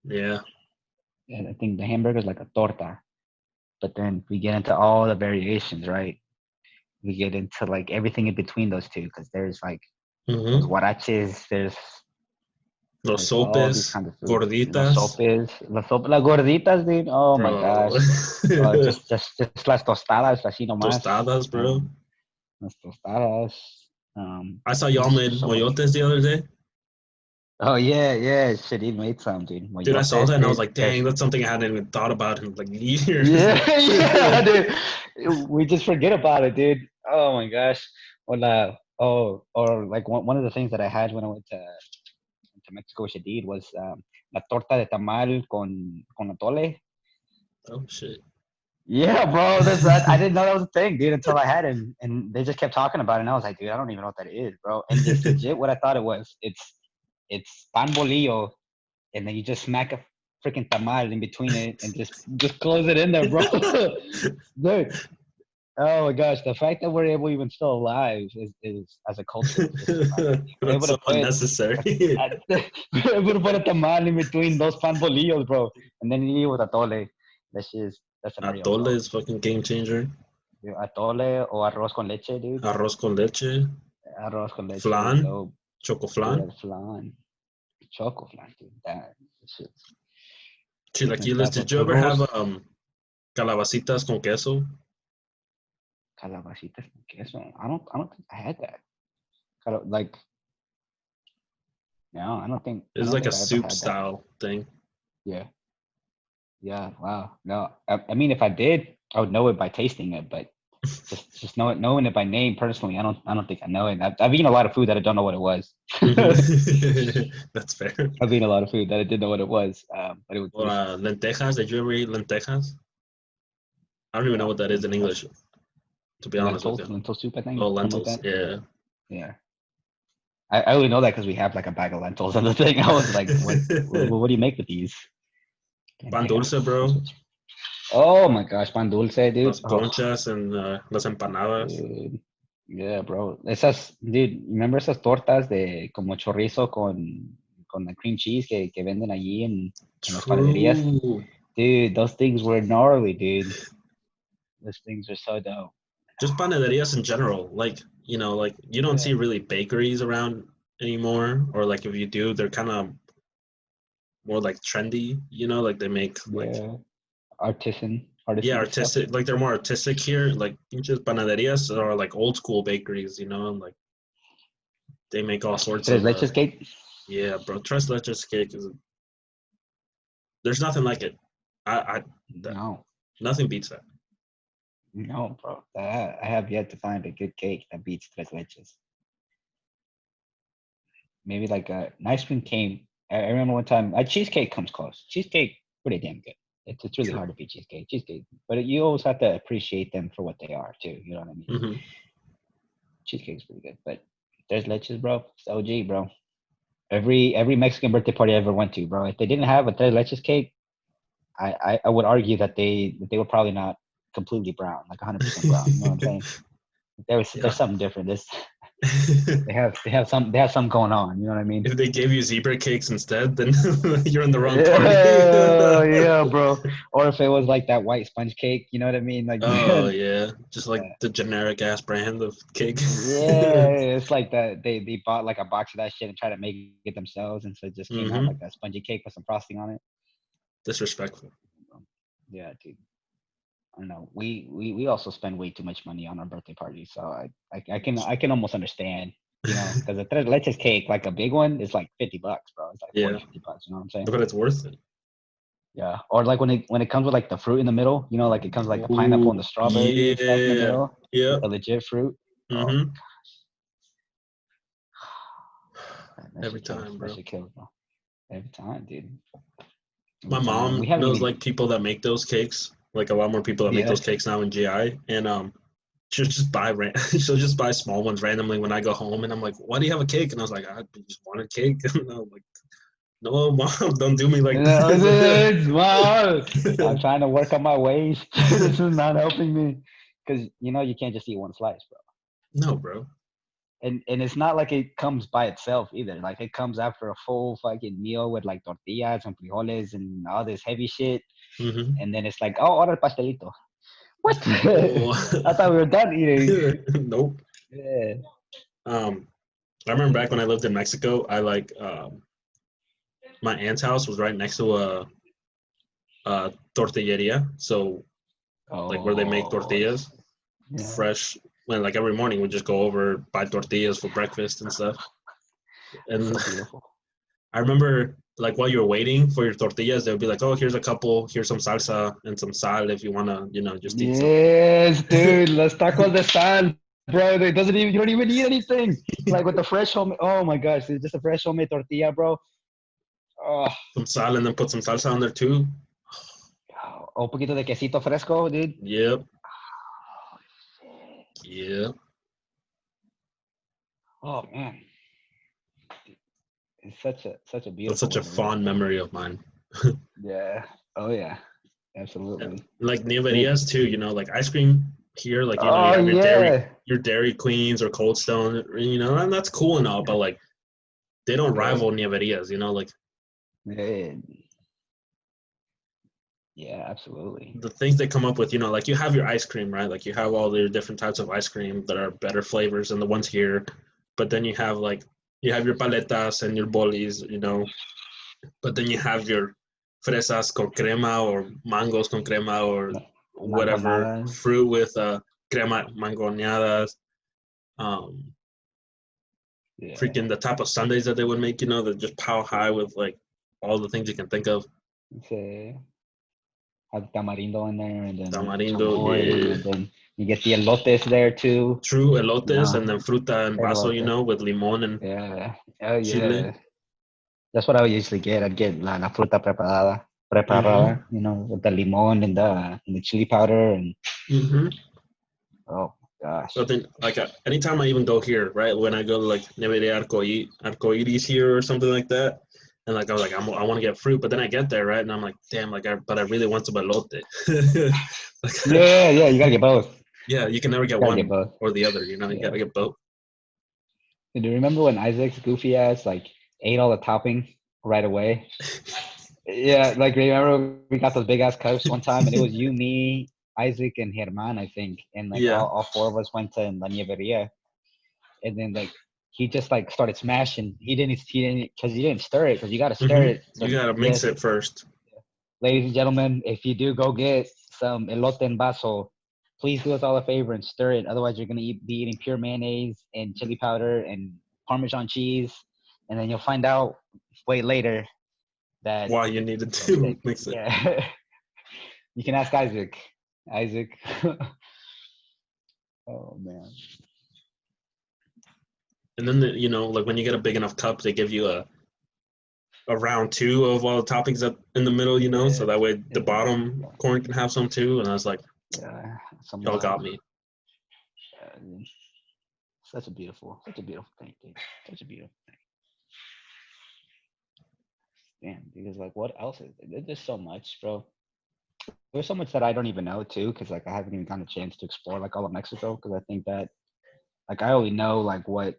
Yeah. And I think the hamburger is like a torta. But then we get into all the variations, right? We get into like everything in between those two because there's like those Mm-hmm. huaraches, Los there's all these sopes, kinds of food. Los gorditas, sopes, las gorditas, dude. Oh my bro. gosh. Just las tostadas, así nomás. Tostadas, bro. Las tostadas. I saw y'all There's made so much moyotes food, the bro. other day. Oh yeah. Shadid made some, dude. Dude, I saw that Moyotes, and I was dude. like, dang, that's something I hadn't even thought about in like years. Yeah, yeah, dude. We just forget about it, dude. Oh my gosh. Well, or like one of the things that I had when I went to Mexico City was la torta de tamal con atole. Oh shit. Yeah, bro. That's that. I didn't know that was a thing, dude, until I had it, and they just kept talking about it, and I was like, dude, I don't even know what that is, bro. And it's legit what I thought it was. It's pan bolillo, and then you just smack a freaking tamal in between it, and just close it in there, bro. Dude. Oh my gosh, the fact that we're able even still alive is as a culture is just surprising. We're able That's so to put unnecessary. we're able to put a tamal in between those pan bolillos, bro, and then you eat with atole. That's unreal, Atole bro. is fucking game changer. Dude, atole o arroz con leche, dude. Arroz con leche, Arroz con leche is flan, dope. choco Yeah, flan, the flan, choco flan, dude. That shit's different chilaquiles. type Did of you ever have churros. calabacitas con queso? Calabacitas con queso. I don't think I had that. Like, no, I It's don't like a think I ever soup had that. style thing. Yeah. Yeah, wow. No, I mean, if I did, I would know it by tasting it, but just knowing it by name personally, I don't think I know it. I've eaten a lot of food that I don't know what it was. That's fair. I've eaten a lot of food that I didn't know what it was, but it was Or delicious. lentejas. Did you ever eat lentejas? I don't even know No, what that is in lentejas, English, to be honest with you. lentil soup, I think, Oh, something like lentils. that. Yeah. Yeah, I only know that because we have like a bag of lentils and the thing. I was like, what do you make with these? Pan Lentejas. dulce, bro. Oh my gosh, pan dulce, dude. Las Oh, conchas and las empanadas. dude. Yeah, bro. Dude, remember esas tortas de como chorizo con the cream cheese que venden allí en las panaderías? True. Dude, those things were gnarly, dude. Those things are so dope. Just panaderias in general. Like, like you don't Yeah. see really bakeries around anymore. Or like if you do, they're kind of more like trendy, like they make like, Yeah. yeah, Artisan stuff. artistic, like they're more artistic here. Like just panaderias are like old school bakeries, and like they make all sorts Tres of, leches cake? yeah, bro. Tres leches cake there's nothing like it. I that, No. nothing beats that. No, bro. I have yet to find a good cake that beats tres leches. Maybe like an ice cream came. I remember one time a cheesecake comes close. Cheesecake pretty damn good. It's really True. hard to beat cheesecake, but you always have to appreciate them for what they are too. You know what I mean? Hmm. Cheesecake's pretty good, but there's leches, bro. It's OG, bro. Every Mexican birthday party I ever went to, bro. If they didn't have a tres leches cake, I would argue that they were probably not completely brown, like 100% brown. You know what I'm saying? Yeah. There's something different. They have something going on. You know what I mean? If they gave you zebra cakes instead, then you're in the wrong party. Yeah, yeah, bro. Or if it was like that white sponge cake, you know what I mean? Like, Oh yeah, just like yeah, the generic ass brand of cake. it's like that. They bought like a box of that shit and tried to make it themselves, and so it just came out Hmm. like a spongy cake with some frosting on it. Disrespectful. Yeah, dude. I don't know. We also spend way too much money on our birthday parties, so I can almost understand, because a tres leches cake, like a big one, is like $50, bro. It's like 40, Yeah, $50. You know what I'm saying? but it's worth it. Yeah. Or like when it comes with like the fruit in the middle, like it comes like the pineapple Ooh, and the strawberry and stuff in the yeah, middle, yeah. like the legit fruit. Oh, Hmm. that Every shit kills. time, That bro. shit kills, bro. Every time, dude. My Every time. We mom haven't knows even. like people that make those cakes, like a lot more people that make Yeah. those cakes now in GI, and she'll just buy small ones randomly when I go home, and I'm like, "Why do you have a cake?" And I was like, "I just want a cake." And I'm like, "No, mom, don't do me like It's wild. I'm this." trying to work on my ways. This is not helping me. Because you can't just eat one slice, bro. No, bro. And it's not like it comes by itself either. Like it comes after a full fucking meal with like tortillas and frijoles and all this heavy shit. Hmm. And then it's like, oh, order pastelito. What? No. I thought we were done eating. Nope. Yeah. Um, I remember back when I lived in Mexico, I like my aunt's house was right next to a tortilleria, so like where they make Oh, tortillas yeah. fresh. When like every morning we just go over buy tortillas for breakfast and stuff. That's And so beautiful. I remember like while you were waiting for your tortillas, they would be like, "Oh, here's a couple. Here's some salsa and some sal if you wanna, just eat some." Yes, dude. Los tacos de sal, bro. It doesn't even. You don't even need anything. Like with the fresh home. Oh my gosh, it's just a fresh homemade tortilla, bro. Oh, Some sal and then put some salsa on there too. un poquito de quesito fresco, dude. Yep. Oh, shit. Yeah. Oh man, it's such a That's beautiful such a memory. fond memory of mine. Yeah. Oh yeah. Absolutely. Like Dude. Nevarías too, like ice cream here, like you Oh have yeah. your Dairy Queens or Cold Stone, and that's cool and all, but like they don't Right. rival Nevarías, like Yeah, absolutely. the things they come up with, like you have your ice cream, right? Like you have all your different types of ice cream that are better flavors than the ones here, but then you have your paletas and your bolis, but then you have your fresas con crema or mangos con crema or whatever Mangonadas. fruit with crema mangoneadas. Um, Yeah. Freaking the type of sundaes that they would make, that just power high with like all the things you can think of. Say, have tamarindo in there, and then Tamarindo, chamoy, yeah. and then you get the elotes there too. True You elotes know, and then fruta en vaso, elote. with limon and Yeah. Oh chile. yeah. That's what I would usually get. I'd get la fruta Mm-hmm. preparada, with the limon and the chili powder, and Mm-hmm. oh gosh. But then, like, anytime I even go here, right, when I go to like Neve Arcoiris here or something like that, and like I was like, I want to get fruit, but then I get there, right, and I'm like, damn, like, but I really want some elote. Like, Yeah, yeah. You gotta get both. yeah, you can never get Gotta get one both. or the other, you Yeah. gotta get both. Do you remember when Isaac's goofy ass like ate all the topping right away? Yeah, like remember we got those big ass cups one time, and it was you, me, Isaac, and Herman, I think, and like Yeah. all four of us went to La Nieveria, and then like he just like started smashing. He didn't because you didn't stir it because you got to stir Mm-hmm. it. So You gotta mix yes, it first. ladies and gentlemen, if you do go get some elote en vaso, please do us all a favor and stir it. Otherwise, you're gonna be eating pure mayonnaise and chili powder and Parmesan cheese, and then you'll find out way later that Why you needed you're a mistake. to mix it. Yeah. You can ask Isaac. Isaac. Oh man. And then like when you get a big enough cup, they give you a round two of all the toppings up in the middle, Yeah. so that way the Yeah. bottom corn can have some too. And I was like, Yeah. Some y'all got love. me. Yeah, such a beautiful thing, dude. Such a beautiful thing. Damn, because like, what else is there? There's so much, bro. There's so much that I don't even know too, because like I haven't even gotten a chance to explore like all of Mexico, because I think that like I only know like what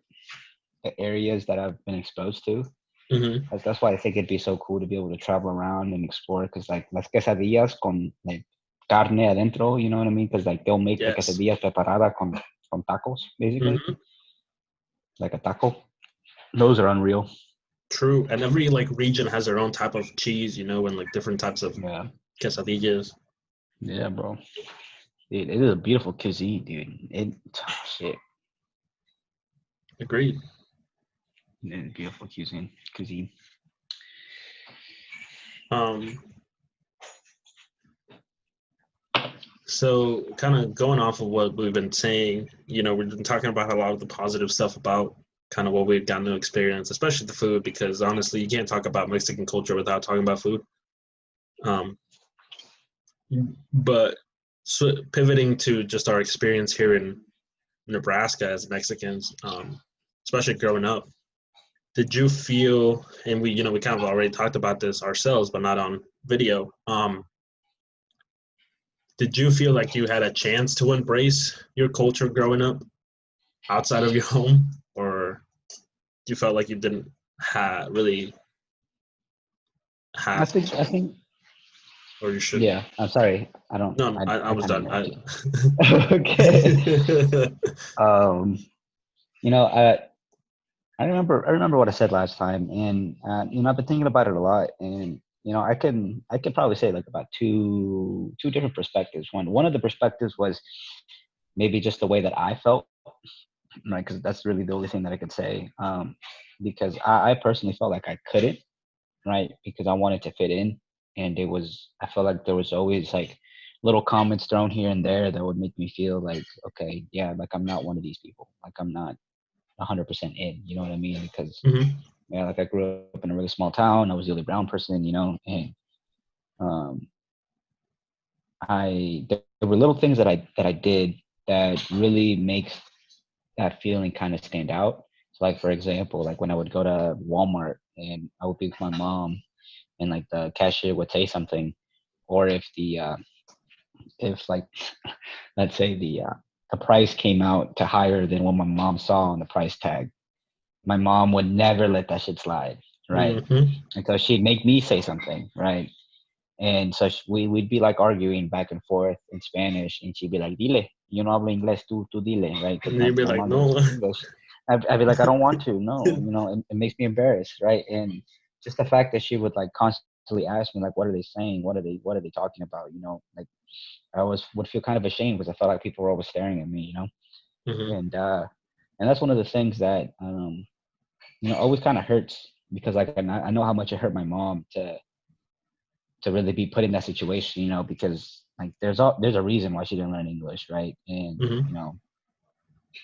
the areas that I've been exposed to. Mm-hmm. That's why I think it'd be so cool to be able to travel around and explore, because like las quesadillas con like carne adentro, you know what I mean? Because like they'll make the Yes. quesadillas preparada con tacos, basically, Mm-hmm. like a taco. Those are unreal. True. And every like region has their own type of cheese, and like different types of Yeah, quesadillas. yeah, bro. Dude, it is a beautiful cuisine, dude. Shit, Agreed. it is beautiful cuisine. Um. So kind of going off of what we've been saying, we've been talking about a lot of the positive stuff about kind of what we've gotten to experience, especially the food, because honestly, you can't talk about Mexican culture without talking about food. But pivoting to just our experience here in Nebraska as Mexicans, especially growing up, did you feel, and we kind of already talked about this ourselves, but not on video. Did you feel like you had a chance to embrace your culture growing up outside of your home, or you felt like you didn't really I have think, to, or you shouldn't? yeah. I'm sorry. I don't. No, I I was kind of done. interrupted you. Okay. Um, I remember what I said last time, and I've been thinking about it a lot, and I could probably say like about two different perspectives. One of the perspectives was maybe just the way that I felt, right? Because that's really the only thing that I could say. Because I personally felt like I couldn't right? Because I wanted to fit in, and I felt like there was always like little comments thrown here and there that would make me feel like, okay, yeah, like I'm not one of these people, like I'm not 100% in, you know what I mean? Because Mm-hmm. yeah, like I grew up in a really small town. I was the only brown person, and um, there were little things that I did that really makes that feeling kind of stand out. So like for example, like when I would go to Walmart and I would be with my mom and like the cashier would say something, or if like let's say the price came out to higher than what my mom saw on the price tag, my mom would never let that shit slide, right? Mm-hmm. And so she'd make me say something, right? And so we'd be like arguing back and forth in Spanish, and she'd be like, "Dile, yo no hablo inglés, tú dile," right? Because my, You'd be my like, mom doesn't no. speak English. I'd be like, "I don't want to, no," it makes me embarrassed, right? And just the fact that she would like constantly ask me, like, "What are they saying? What are they talking about?" Like I always would feel kind of ashamed because I felt like people were always staring at me, Mm-hmm. and that's one of the things that always kind of hurts because like I know how much it hurt my mom to really be put in that situation, because like there's a reason why she didn't learn English, right? And Mm-hmm.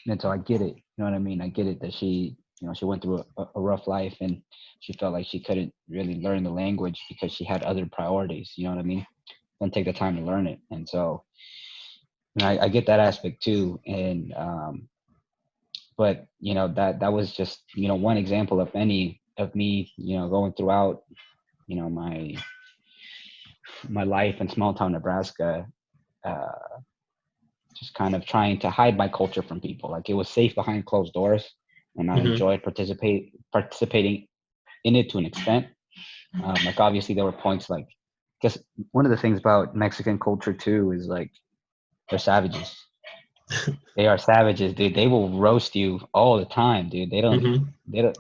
and so I get it, you know what I mean? I get it that she went through a rough life and she felt like she couldn't really learn the language because she had other priorities, you know what I mean? Don't take the time to learn it. And so I get that aspect too. And but that was just one example of any of me going throughout my life in small town Nebraska, uh, just kind of trying to hide my culture from people. Like it was safe behind closed doors, and I Mm-hmm. enjoyed participating in it to an extent. Like obviously there were points like, because one of the things about Mexican culture too is like they're savages. They are savages, dude. They will roast you all the time, dude. Mm-hmm. They don't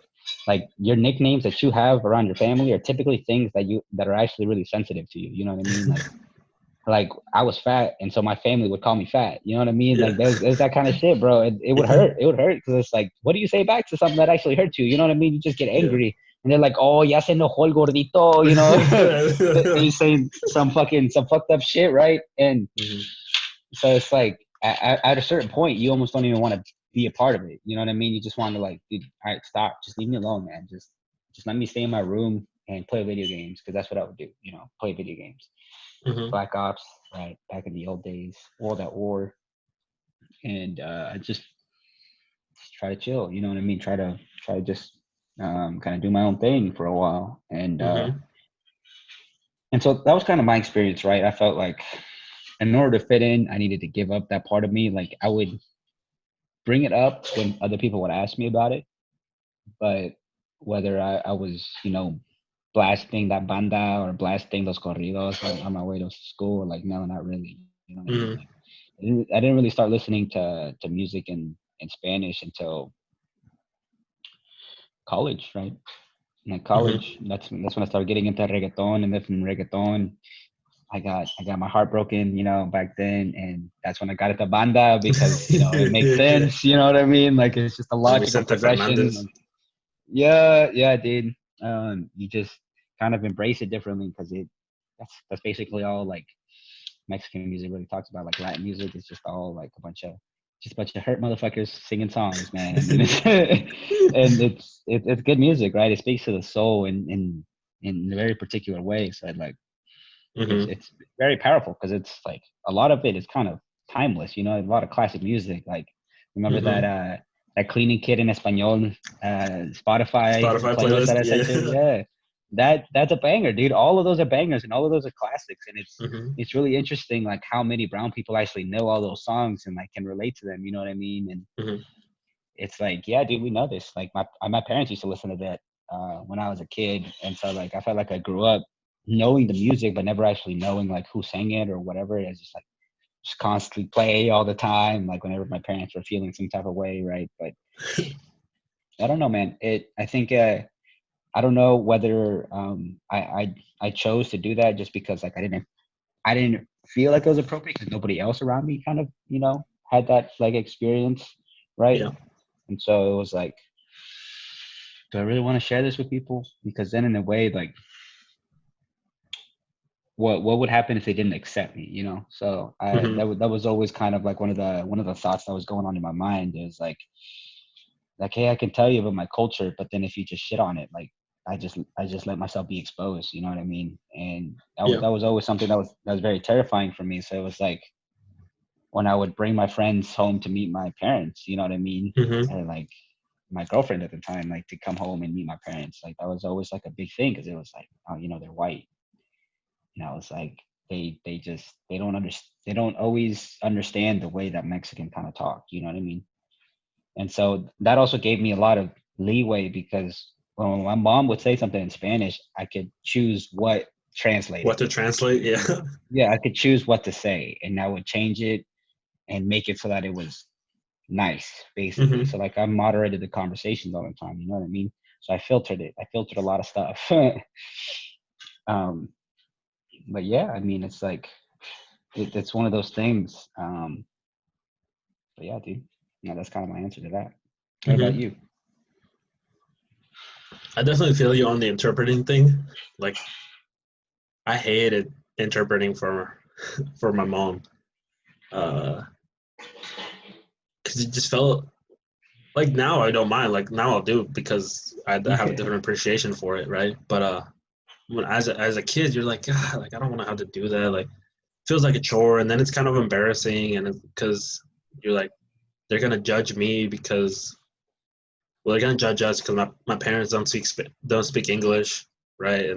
like your nicknames that you have around your family are typically things that are actually really sensitive to you. You know what I mean? Like I was fat, and so my family would call me fat. You know what I mean? Yeah. Like there's that kind of shit, bro. It would hurt. It would hurt because it's like, what do you say back to something that actually hurts you? You know what I mean? You just get Yeah. angry, and they're like, "Oh, ya se enojó el gordito," they're saying some fucked up shit, right? And Mm-hmm. so it's like at a certain point, you almost don't even want to be a part of it. You know what I mean? You just want to like, dude, all right, stop. Just leave me alone, man. Just let me stay in my room and play video games because that's what I would do. Play video games. Mm-hmm. Black Ops, right? Back in the old days, World at War, and I just try to chill. You know what I mean? Try to just kind of do my own thing for a while, Mm-hmm. and so that was kind of my experience, right? I felt like in order to fit in, I needed to give up that part of me. Like I would bring it up when other people would ask me about it, but whether I was, blasting that banda or blasting those corridos on my way to school, like no, not really. You know what I mean? Like Mm-hmm. I didn't really start listening to music in Spanish until college, right? Like Mm-hmm. college, that's when I started getting into reggaeton, and then from reggaeton, I got my heart broken, back then, and that's when I got into banda because it makes Yeah. sense. You know what I mean? Like it's just a Like logical Vicente progression. Fernandez. Like, yeah, yeah, dude. You just kind of embrace it differently because that's basically all like Mexican music really talks about. Like Latin music is just all like a bunch of hurt motherfuckers singing songs, man. And it's good music, right? It speaks to the soul in a very particular way. So like it's Mm-hmm. it's very powerful because it's like a lot of it is kind of timeless. A lot of classic music. Like remember Mm-hmm. that cleaning kid in Espanol Spotify Spotify playlist that playlist. I sent you? Yeah. Yeah, that's a banger, dude. All of those are bangers and all of those are classics, and Mm-hmm. it's really interesting like how many brown people actually know all those songs and like can relate to them. You know what I mean? And Mm-hmm. it's like, yeah, dude, we know this. Like my parents used to listen to that when I was a kid, and so like I felt like I grew up knowing the music but never actually knowing like who sang it or whatever. It's just like just constantly play all the time, like whenever my parents were feeling some type of way, right? But I don't know, man. I think I don't know whether I chose to do that just because like I didn't feel like it was appropriate because nobody else around me kind of had that like experience, right? Yeah. And so it was like, do I really want to share this with people? Because then in a way, like what would happen if they didn't accept me, you know? So Mm-hmm. that was always kind of like one of the thoughts that was going on in my mind is like, hey, I can tell you about my culture, but then if you just shit on it, like I just let myself be exposed, you know what I mean? And Yeah. that was always something that was very terrifying for me. So it was like when I would bring my friends home to meet my parents, you know what I mean? Mm-hmm. And like my girlfriend at the time, like to come home and meet my parents, like that was always like a big thing because it was like, oh, you know, they're white. You know, it's like they just they don't always understand the way that Mexican kind of talk, you know what I mean? And so that also gave me a lot of leeway because when my mom would say something in Spanish, I could choose what What translated. to translate? Yeah. Yeah, I could choose what to say and I would change it and make it so that it was nice, basically. Mm-hmm. So like I moderated the conversations all the time, you know what I mean? So I filtered it. I filtered a lot of stuff. um, but yeah, I mean, it's like, it's one of those things. But yeah, dude, yeah, that's kind of my answer to that. What about Mm-hmm. you? I definitely feel you on the interpreting thing. Like, I hated interpreting for my mom, because it just felt like now I don't mind. Like now I'll do it because I have a different appreciation for it, right? But when as a kid, you're like, God, like I don't want to have to do that. Like, feels like a chore, and then it's kind of embarrassing, and because you're like, they're gonna judge me because well, they're gonna judge us because my parents don't speak English, right?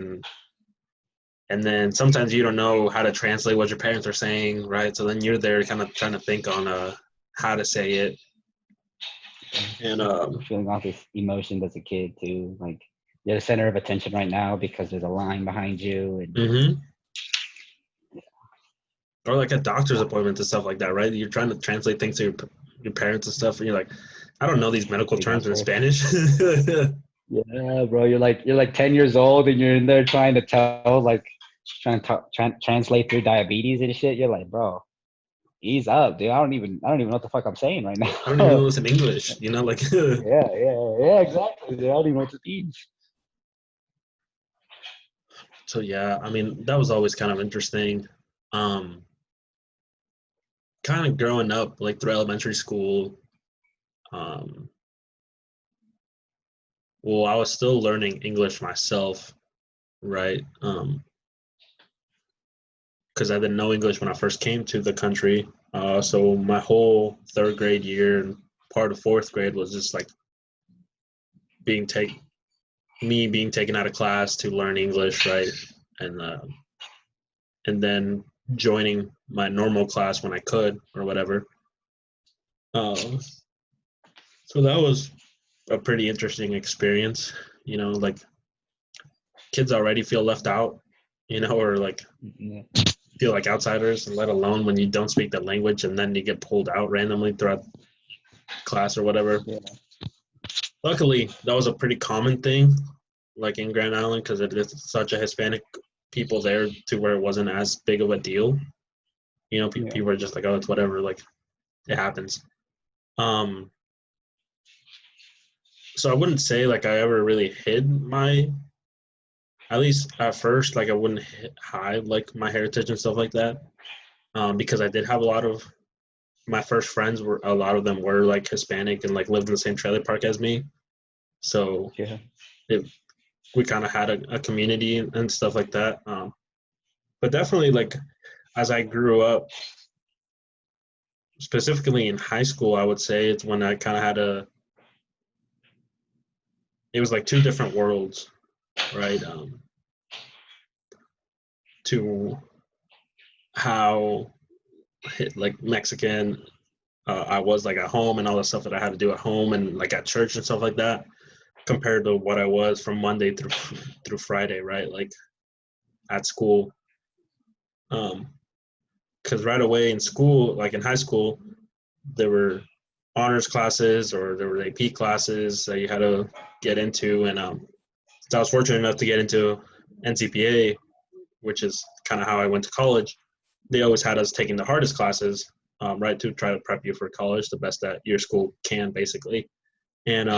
And then sometimes you don't know how to translate what your parents are saying, right? So then you're there kind of trying to think on how to say it. And Feeling all these emotions as a kid too. Like you're the center of attention right now because there's a line behind you and mm-hmm. Or like at doctor's appointments and stuff like that, right? You're trying to translate things to your parents and stuff, and you're like, I don't know these medical big ass terms in word. Spanish. Yeah, bro, you're like 10 years old and you're in there trying to tell like translate through diabetes and shit. You're like, bro, ease up, dude. I don't even know what the fuck I'm saying right I don't even now. know this in English, you know, like Yeah, exactly. Dude. I don't even know what this means. so yeah, I mean that was always kind of interesting. Um Kind of growing up like through elementary school, um well, I was still learning English myself, right? Because I didn't know English when I first came to the country. So my whole third grade year and part of fourth grade was just like being take me being taken out of class to learn English, right? And and then joining my normal class when I could or whatever. Uh, so that was a pretty interesting experience. You know, like kids already feel left out, you know, or like Yeah, feel like outsiders, and let alone when you don't speak the language and then you get pulled out randomly throughout class or whatever. yeah, Luckily, that was a pretty common thing, like in Grand Island, because it is such a Hispanic people there to where it wasn't as big of a deal. You know, yeah. people are just like, oh, it's whatever, like it happens. Um, so I wouldn't say like I ever really hid my, at least at first, like I wouldn't hide like my heritage and stuff like that, because I did have a lot of my first friends were a lot of them were like Hispanic and like lived in the same trailer park as me. So Yeah. it, we kind of had a community and stuff like that. But definitely, like as I grew up, specifically in high school, I would say it's when I kind of had it was like two different worlds, right? To how like Mexican I was like at home and all the stuff that I had to do at home and like at church and stuff like that, compared to what I was from Monday through Friday, right? Like at school. Because right away in school, like in high school, there were honors classes or there were AP classes that you had to get into, and so I was fortunate enough to get into NCPA, which is kind of how I went to college. They always had us taking the hardest classes, right, to try to prep you for college the best that your school can, basically. And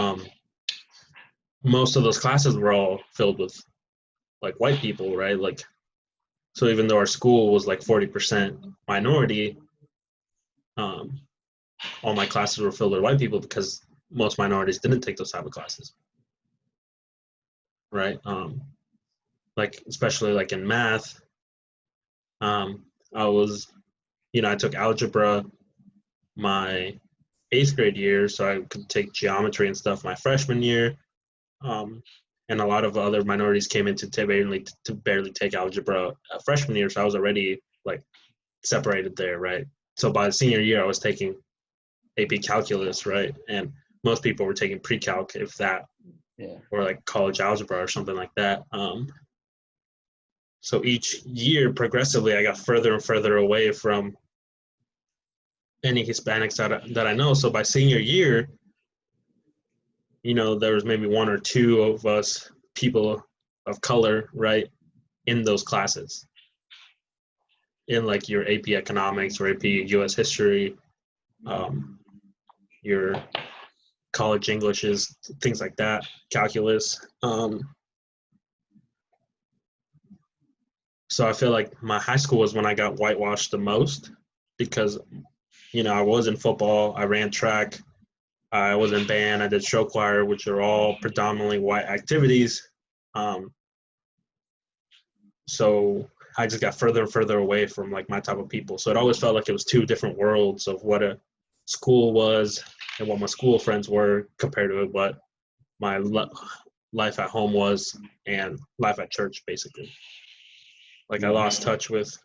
most of those classes were all filled with like white people, right? Like So even though our school was like 40% minority, all my classes were filled with white people because most minorities didn't take those type of classes, right? Like especially like in math, I was, I took algebra my 8th grade year, so I could take geometry and stuff my freshman year. And a lot of other minorities came in to barely take algebra freshman year, so I was already like separated there, right? So by the senior year, I was taking AP calculus, right? And most people were taking pre-calc, if that, or like college algebra or something like that. So each year, progressively, I got further and further away from any Hispanics that I know. So by senior year, there was maybe one or two of us people of color, right, in those classes, in like your AP economics or AP US history, your college Englishes, things like that, calculus. So I feel like my high school was when I got whitewashed the most because, I was in football, I ran track, I was in band, I did show choir, which are all predominantly white activities. So I just got further and further away from like my type of people. So it always felt like it was two different worlds of what a school was and what my school friends were compared to what my life at home was and life at church, basically. Like I lost touch with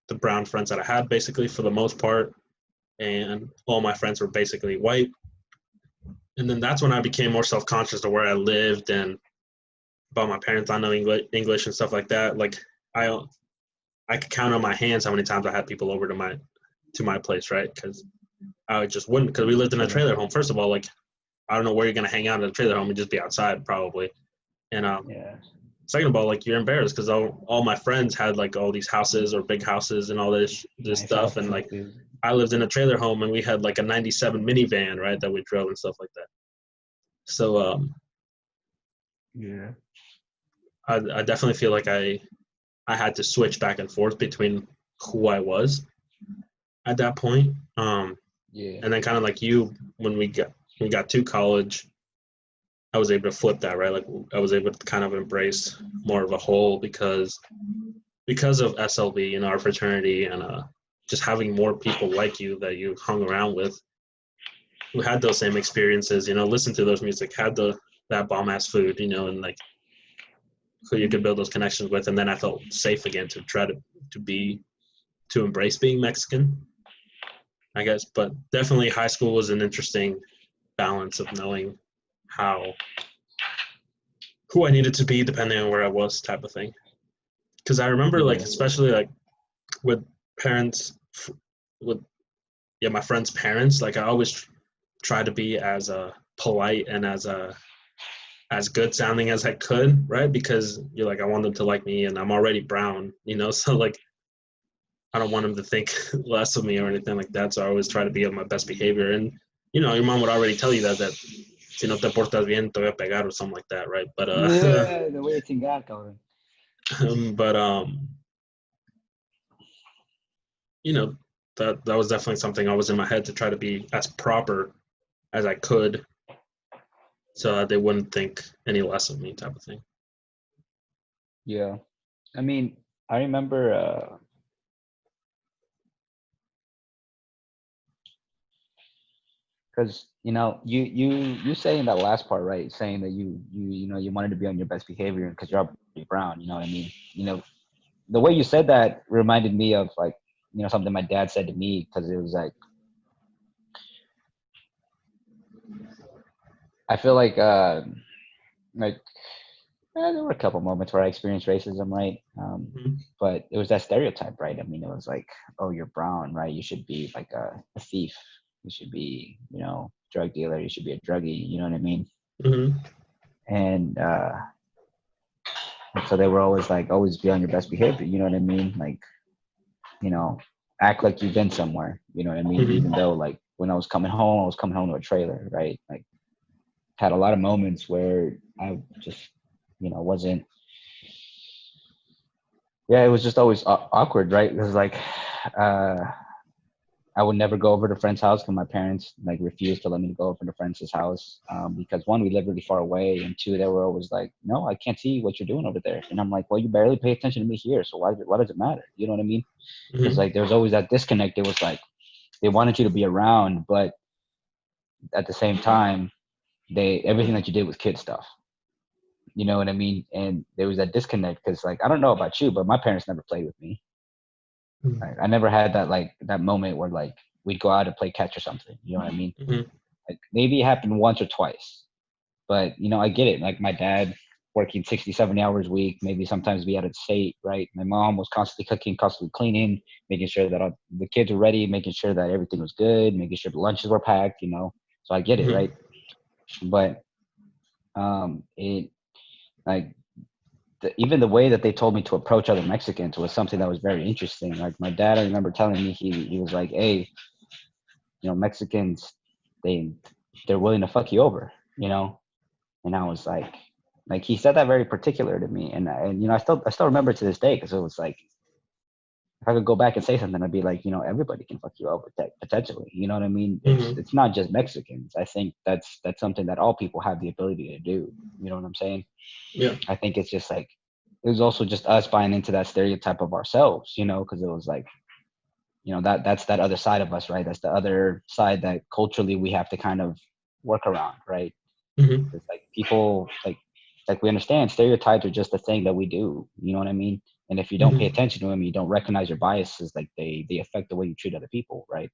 the brown friends that I had basically for the most part, and all my friends were basically white. And then that's when I became more self-conscious of where I lived and about my parents not knowing English and stuff like that. Like I could count on my hands how many times I had people over to my place, right? Because I just wouldn't, because we lived in a trailer home. First of all, like I don't know where you're gonna hang out in a trailer home and just be outside probably. And second of all, like you're embarrassed because all my friends had like all these houses or big houses and all this stuff, and like I lived in a trailer home and we had like a '97 minivan, right, that we drove and stuff like that. So I definitely feel like I had to switch back and forth between who I was at that point. And then kind of like you, when we got to college, I was able to flip that, right? Like I was able to kind of embrace more of a whole because of SLB, our fraternity, and just having more people like you that you hung around with who had those same experiences, listened to those music, had that bomb ass food, and like who you could build those connections with. And then I felt safe again to try to embrace being Mexican, I guess. But definitely high school was an interesting balance of knowing who I needed to be depending on where I was, type of thing. Because I remember like, especially like with parents, with my friends' parents, like I always try to be as polite and as good sounding as I could, right? Because you're like, I want them to like me and I'm already brown, so like I don't want them to think less of me or anything like that. So I always try to be on my best behavior. And your mom would already tell you that si no te portas bien te voy a pegar or something like that, right? But te voy a chingar, cabrón. But that was definitely something I was in my head to try to be as proper as I could so that they wouldn't think any less of me, type of thing. Yeah. I mean, I remember because you saying that last part, right? Saying that you wanted to be on your best behavior because you're already brown, you know what I mean? The way you said that reminded me of like, something my dad said to me, because it was like, I feel like there were a couple moments where I experienced racism, right? But it was that stereotype, right? I mean, it was like, oh, you're brown, right? You should be like a thief. You should be, drug dealer. You should be a druggie. You know what I mean? Mm-hmm. And so they were always like, always be on your best behavior. You know what I mean? Like, act like you've been somewhere. You know what I mean? Mm-hmm. Even though like when I was coming home to a trailer, right? Like, had a lot of moments where I just, wasn't yeah, it was just always awkward, right? Because like, uh, I would never go over to friend's house because my parents like refused to let me go over to friend's house because one, we lived really far away, and two, they were always like, "No, I can't see what you're doing over there." And I'm like, "Well, you barely pay attention to me here, so why does it matter?" You know what I mean? Because Mm-hmm. like there was always that disconnect. It was like they wanted you to be around, but at the same time, they everything that you did was kid stuff. You know what I mean? And there was that disconnect because like I don't know about you, but my parents never played with me. I never had that like that moment where like we'd go out and play catch or something. You know what I mean? Mm-hmm. Like maybe it happened once or twice, but you know I get it. Like my dad working 60, 70 hours a week, maybe sometimes be out of state, right? My mom was constantly cooking, constantly cleaning, making sure that the kids were ready, making sure that everything was good, making sure the lunches were packed. You know, so I get it, Mm-hmm. right? But it like even the way that they told me to approach other Mexicans was something that was very interesting. Like my dad, I remember telling me he was like, "Hey, you know, Mexicans, they they're willing to fuck you over," you know. And I was like he said that very particular to me, and you know, I still remember to this day because it was like if I could go back and say something, I'd be like, you know, everybody can fuck you over potentially. You know what I mean? Mm-hmm. It's not just Mexicans. I think that's something that all people have the ability to do. You know what I'm saying? Yeah. I think it's just like it was also just us buying into that stereotype of ourselves, you know, because it was like, you know, that's that other side of us, right? That's the other side that culturally we have to kind of work around, right? Mm-hmm. It's like people like we understand stereotypes are just a thing that we do. You know what I mean? And if you don't pay Mm-hmm. attention to them, you don't recognize your biases, like they affect the way you treat other people, right?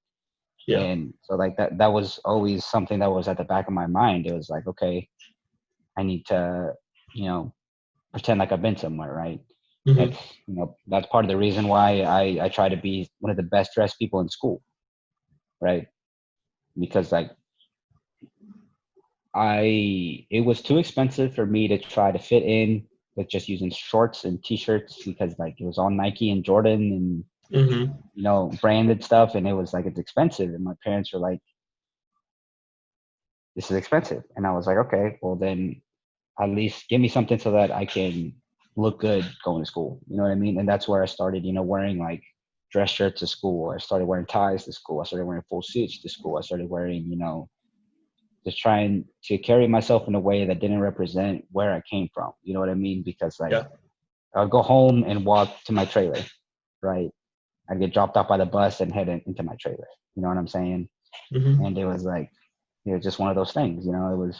Yeah. And so like that was always something that was at the back of my mind. It was like, okay, I need to, you know, pretend like I've been somewhere, right? Mm-hmm. That's you know that's part of the reason why I try to be one of the best dressed people in school, right? Because like it was too expensive for me to try to fit in with just using shorts and t-shirts because like it was all Nike and Jordan and Mm-hmm. you know branded stuff, and it was like it's expensive, and my parents were like, "This is expensive," and I was like, "Okay, well then at least give me something so that I can look good going to school." You know what I mean? And that's where I started, you know, wearing like dress shirts to school. I started wearing ties to school. I started wearing full suits to school. I started wearing, you know, just trying to carry myself in a way that didn't represent where I came from. You know what I mean? Because like Yeah. I'd go home and walk to my trailer, right? I'd get dropped off by the bus and head into my trailer. You know what I'm saying? Mm-hmm. And it was like, you know, just one of those things. You know, it was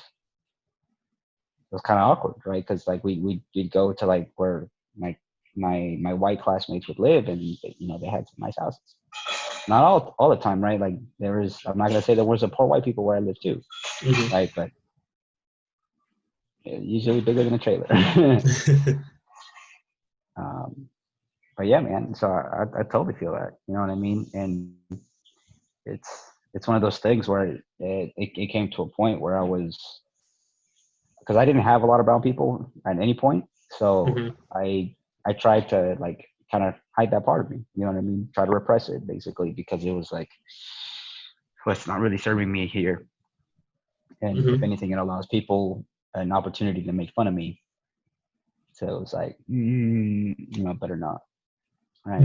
kind of awkward, right? Because like we'd go to like where like my white classmates would live, and you know they had some nice houses. Not all the time, right? Like there is. I'm not gonna say there was a poor white people where I live too, right? But usually bigger than a trailer. Mm-hmm. um, but yeah, man. So I totally feel that. You know what I mean? And it's it's one of those things where it came to a point where I was because I didn't have a lot of brown people at any point. So Mm-hmm. I tried to like kind of hide that part of me. You know what I mean? Try to repress it basically because it was like, well, it's not really serving me here. And if Mm-hmm. anything, it allows people an opportunity to make fun of me. So it was like, you know, better not. Right?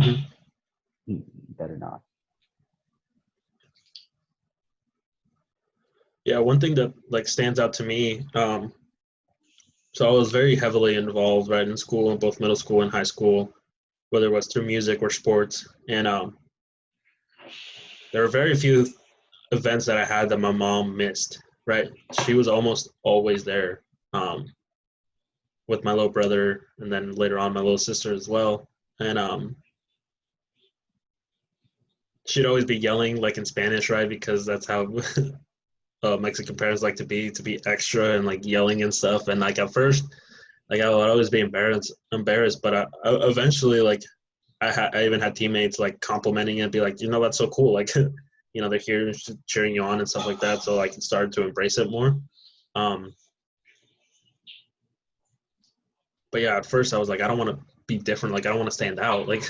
Mm-hmm. Better not. Yeah. One thing that like stands out to me, so I was very heavily involved right in school, in both middle school and high school, whether it was through music or sports. And there were very few events that I had that my mom missed. Right, she was almost always there with my little brother, and then later on my little sister as well. And she'd always be yelling like in Spanish, right? Because that's how Mexican parents like to be extra and like yelling and stuff. And like at first, like I would always be embarrassed, but I eventually like I even had teammates like complimenting it, be like, you know, that's so cool, like you know, they're here cheering you on and stuff like that. So like it started to embrace it more. Um, but yeah, at first I was like, I don't want to be different, like I don't want to stand out, like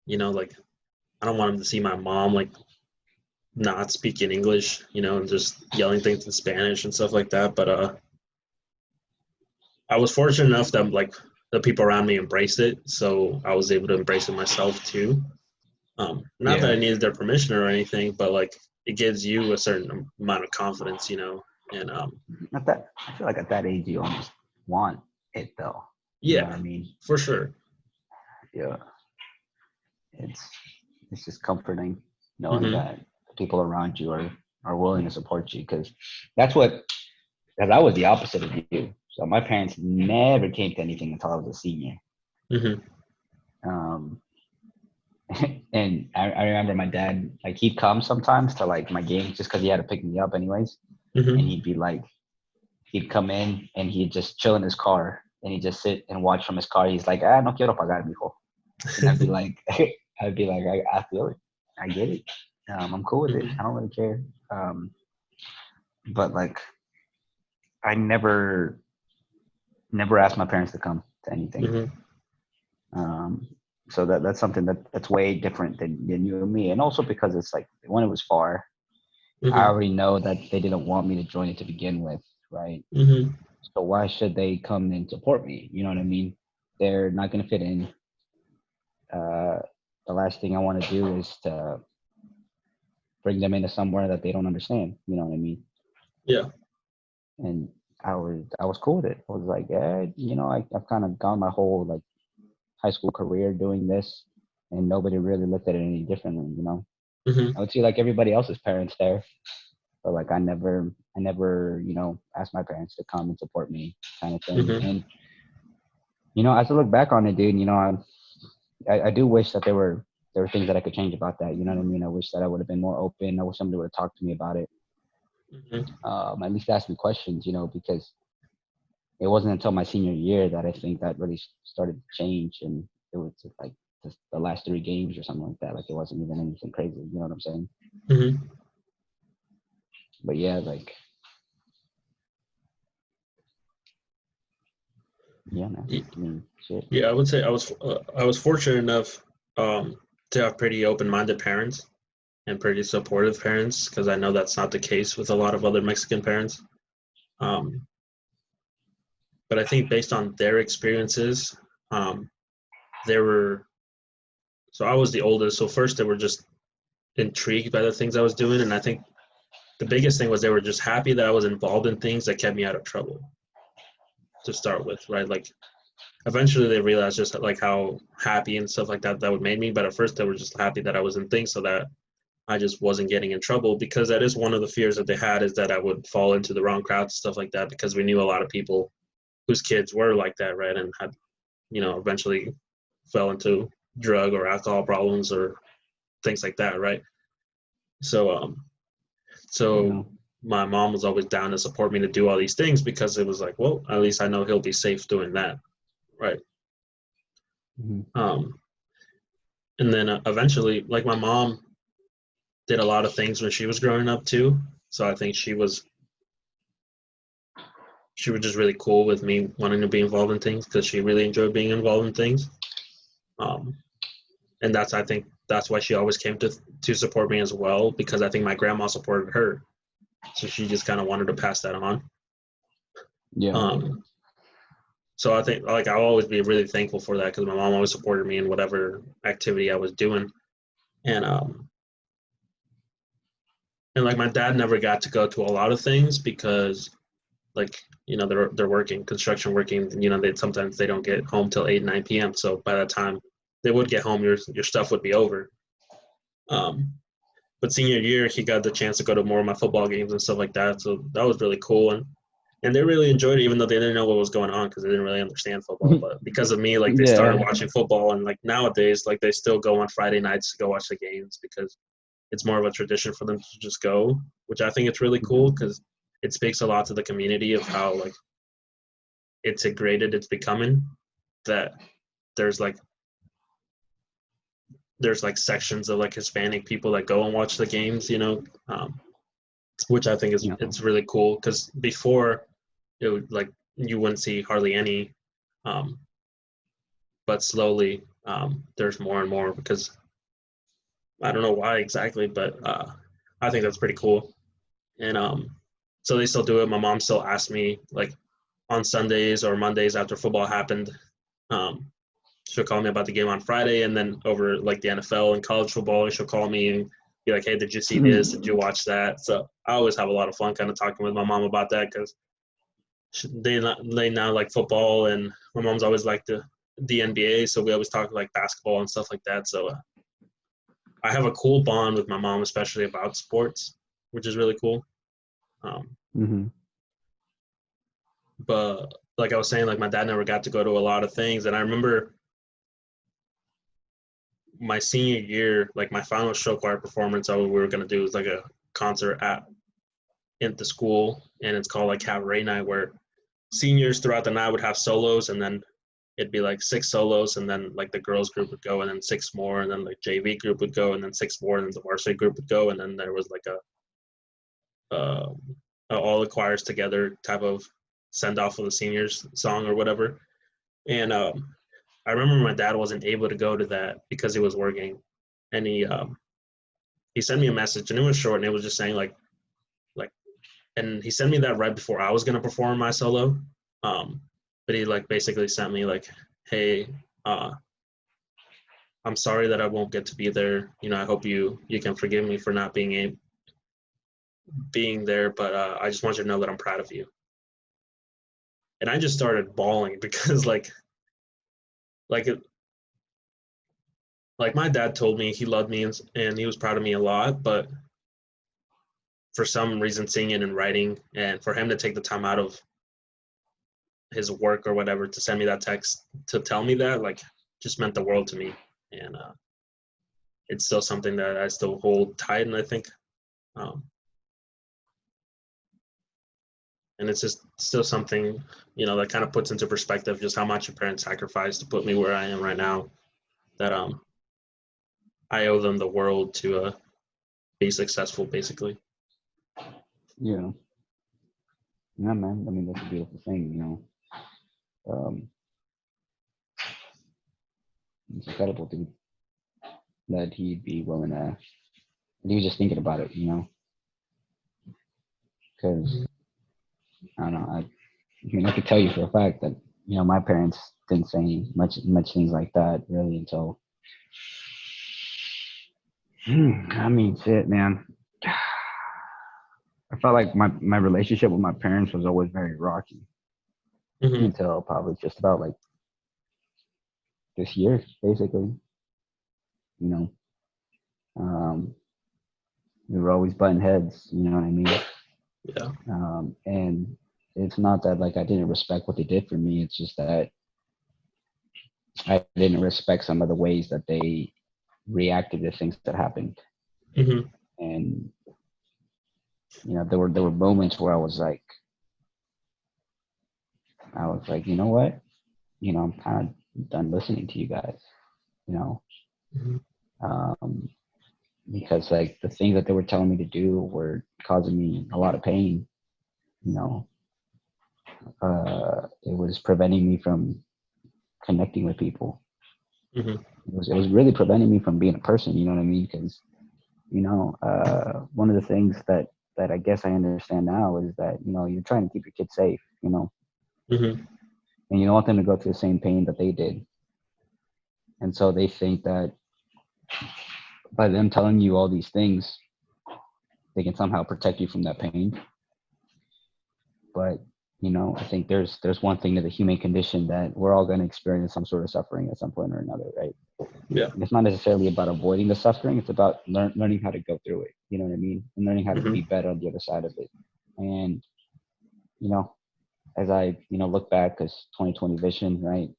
you know, like I don't want him to see my mom like not speaking English, you know, and just yelling things in Spanish and stuff like that. But I was fortunate enough that like the people around me embraced it, so I was able to embrace it myself too. Not that I needed their permission or anything, but like it gives you a certain amount of confidence, and At that, I feel like at that age you almost want it though. You know yeah, what I mean? for sure. Yeah. It's it's just comforting knowing Hmm. that the people around you are willing to support you, because that's what, because I was the opposite of you. So my parents never came to anything until I was a senior. Hmm. Um, and I remember my dad, like he'd come sometimes to like my games just because he had to pick me up anyways. And Hmm. he'd be like, he'd come in and he'd just chill in his car and he'd just sit and watch from his car. He's like, no quiero pagar, mijo. And I'd be like, I feel it. I get it. I'm cool with it. Hmm. I don't really care. But like, I never asked my parents to come to anything. Hmm. Um, so that's something that's way different than you and me. And also because it's like when it was far, I Hmm. already know that they didn't want me to join it to begin with, right? Hmm. So why should they come and support me? You know what I mean? They're not going to fit in. Uh, the last thing I want to do is to bring them into somewhere that they don't understand. You know what I mean? Yeah. And I was cool with it. I was like, I've kind of gone my whole like high school career doing this, and nobody really looked at it any differently. Hmm. I would see like everybody else's parents there, but like I never asked my parents to come and support me, kind of thing. Hmm. And as I look back on it, dude, I do wish that there were things that I could change about that. You know what I mean? I wish that I would have been more open. I wish somebody would have talked to me about it. Hmm. At least ask me questions, because it wasn't until my senior year that I think that really started to change. And it was just like just the last 3 games or something like that. Like it wasn't even anything crazy. You know what I'm saying? Hmm. But yeah, like, yeah, man. I mean, shit. Yeah, I would say I was fortunate enough to have pretty open-minded parents and pretty supportive parents, because I know that's not the case with a lot of other Mexican parents. Um, but I think based on their experiences, um, they were so I was the oldest. So first they were just intrigued by the things I was doing, and I think the biggest thing was they were just happy that I was involved in things that kept me out of trouble to start with, right? Like eventually they realized just like how happy and stuff like that would make me, but at first they were just happy that I was in things so that I just wasn't getting in trouble, because that is one of the fears that they had, is that I would fall into the wrong crowd and stuff like that, because we knew a lot of people whose kids were like that, right? And had, eventually fell into drug or alcohol problems or things like that, right? So, so You my mom was always down to support me to do all these things, because it was like, well, at least I know he'll be safe doing that, right? know. Um, and then eventually, like my mom did a lot of things when she was growing up too. So I think she was just really cool with me wanting to be involved in things, because she really enjoyed being involved in things. Um, and I think that's why she always came to support me as well, because I think my grandma supported her, so she just kind of wanted to pass that on. Yeah. Um, so I think like I'll always be really thankful for that, because my mom always supported me in whatever activity I was doing, and like my dad never got to go to a lot of things, because like they're working construction working, they sometimes they don't get home till 8 9 p.m. So by the time they would get home, your stuff would be over. um but senior year he got the chance to go to more of my football games and stuff like that, so that was really cool. And they really enjoyed it, even though they didn't know what was going on, because they didn't really understand football. But because of me, like they started Yeah. watching football, and like nowadays, like they still go on Friday nights to go watch the games, because it's more of a tradition for them to just go, which I think it's really cool, because it speaks a lot to the community of how like integrated it's becoming, that there's like there's like sections of like Hispanic people that go and watch the games, which I think is You know. it's really cool, because before it would like you wouldn't see hardly any, um, but slowly there's more and more, because I don't know why exactly, but I think that's pretty cool. And so they still do it. My mom still asks me like on Sundays or Mondays after football happened, She'll call me about the game on Friday, and then over like the NFL and college football, she'll call me and be like, "Hey, did you see this? Did you watch that?" So I always have a lot of fun kind of talking with my mom about that because they now like football, and my mom's always liked the NBA, so we always talk like basketball and stuff like that. So I have a cool bond with my mom, especially about sports, which is really cool. But like I was saying, like my dad never got to go to a lot of things, and I remember my senior year, like my final show choir performance, all we were gonna do was like a concert at the school, and it's called like Cabaret Night, where seniors throughout the night would have solos, and then it'd be like 6 solos, and then like the girls group would go, and then 6 more, and then like JV group would go, and then 6 more, and then the varsity group would go, and then there was like a all the choirs together type of send off of the seniors song or whatever. And I remember my dad wasn't able to go to that because he was working, and he sent me a message, and it was short, and it was just saying like, and he sent me that right before I was gonna perform my solo, but he like basically sent me like, hey, I'm sorry that I won't get to be there. You know, I hope you can forgive me for not being there, but I just want you to know that I'm proud of you. And I just started bawling because like my dad told me he loved me and he was proud of me a lot, but for some reason seeing it in writing and for him to take the time out of his work or whatever to send me that text to tell me that, like, just meant the world to me. And it's still something that I still hold tight, and I think and it's just still something, you know, that kind of puts into perspective just how much your parents sacrificed to put me where I am right now, that I owe them the world to be successful, basically. Yeah. Yeah, man. I mean, that's a beautiful thing, you know. It's incredible, dude, that he'd be willing to, he was just thinking about it, you know, because I don't know, I could tell you for a fact that, you know, my parents didn't say much things like that really until, I mean, shit, man. I felt like my relationship with my parents was always very rocky until probably just about like this year, basically. You know, we were always butting heads. You know what I mean? Yeah. And it's not that like I didn't respect what they did for me. It's just that I didn't respect some of the ways that they reacted to things that happened. And you know, there were moments where I was like, you know what? You know, I'm kind of done listening to you guys. You know, because like the things that they were telling me to do were causing me a lot of pain. You know, it was preventing me from connecting with people. It was really preventing me from being a person. You know what I mean? Because you know, one of the things that I guess I understand now is that, you know, you're trying to keep your kids safe. You know, and you don't want them to go through the same pain that they did. And so they think that by them telling you all these things, they can somehow protect you from that pain. But you know, I think there's one thing to the human condition, that we're all going to experience some sort of suffering at some point or another, right? Yeah. And it's not necessarily about avoiding the suffering; it's about learning how to go through it. You know what I mean? And learning how to be better on the other side of it. And you know, as I look back, because 2020 vision, right?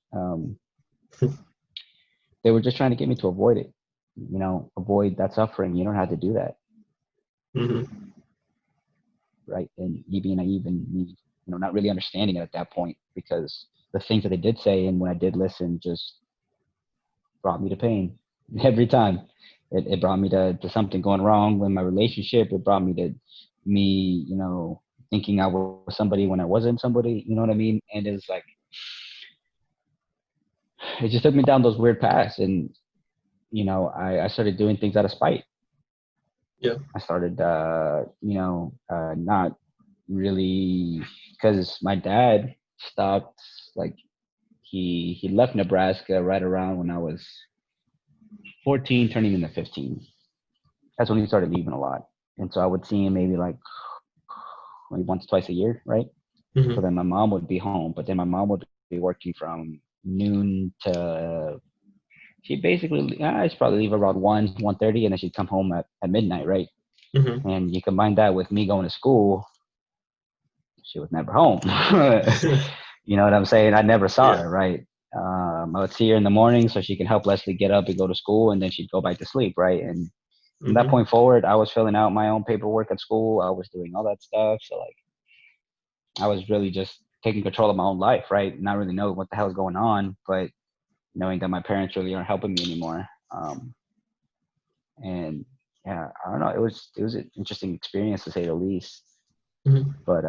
They were just trying to get me to avoid it. You know, avoid that suffering. You don't have to do that. Right? And me being naive and me, you know, not really understanding it at that point, because the things that they did say and when I did listen just brought me to pain every time. It brought me to something going wrong in my relationship. It brought me to me, you know, thinking I was somebody when I wasn't somebody, you know what I mean? And it's like, it just took me down those weird paths. And, you know, I started doing things out of spite. Yeah. I started, not really, because my dad stopped, like, he left Nebraska right around when I was 14, turning into 15. That's when he started leaving a lot. And so I would see him maybe like once, twice a year, right? So then my mom would be home, but then my mom would be working from noon to, she'd basically, I'd probably leave around 1:30, and then she'd come home at midnight, right? And you combine that with me going to school, she was never home. You know what I'm saying? I never saw her, right? I would see her in the morning so she can help Leslie get up and go to school, and then she'd go back to sleep, right? And from that point forward, I was filling out my own paperwork at school. I was doing all that stuff. So like, I was really just taking control of my own life, right? Not really knowing what the hell is going on, but knowing that my parents really aren't helping me anymore. And yeah, I don't know. It was an interesting experience to say the least. But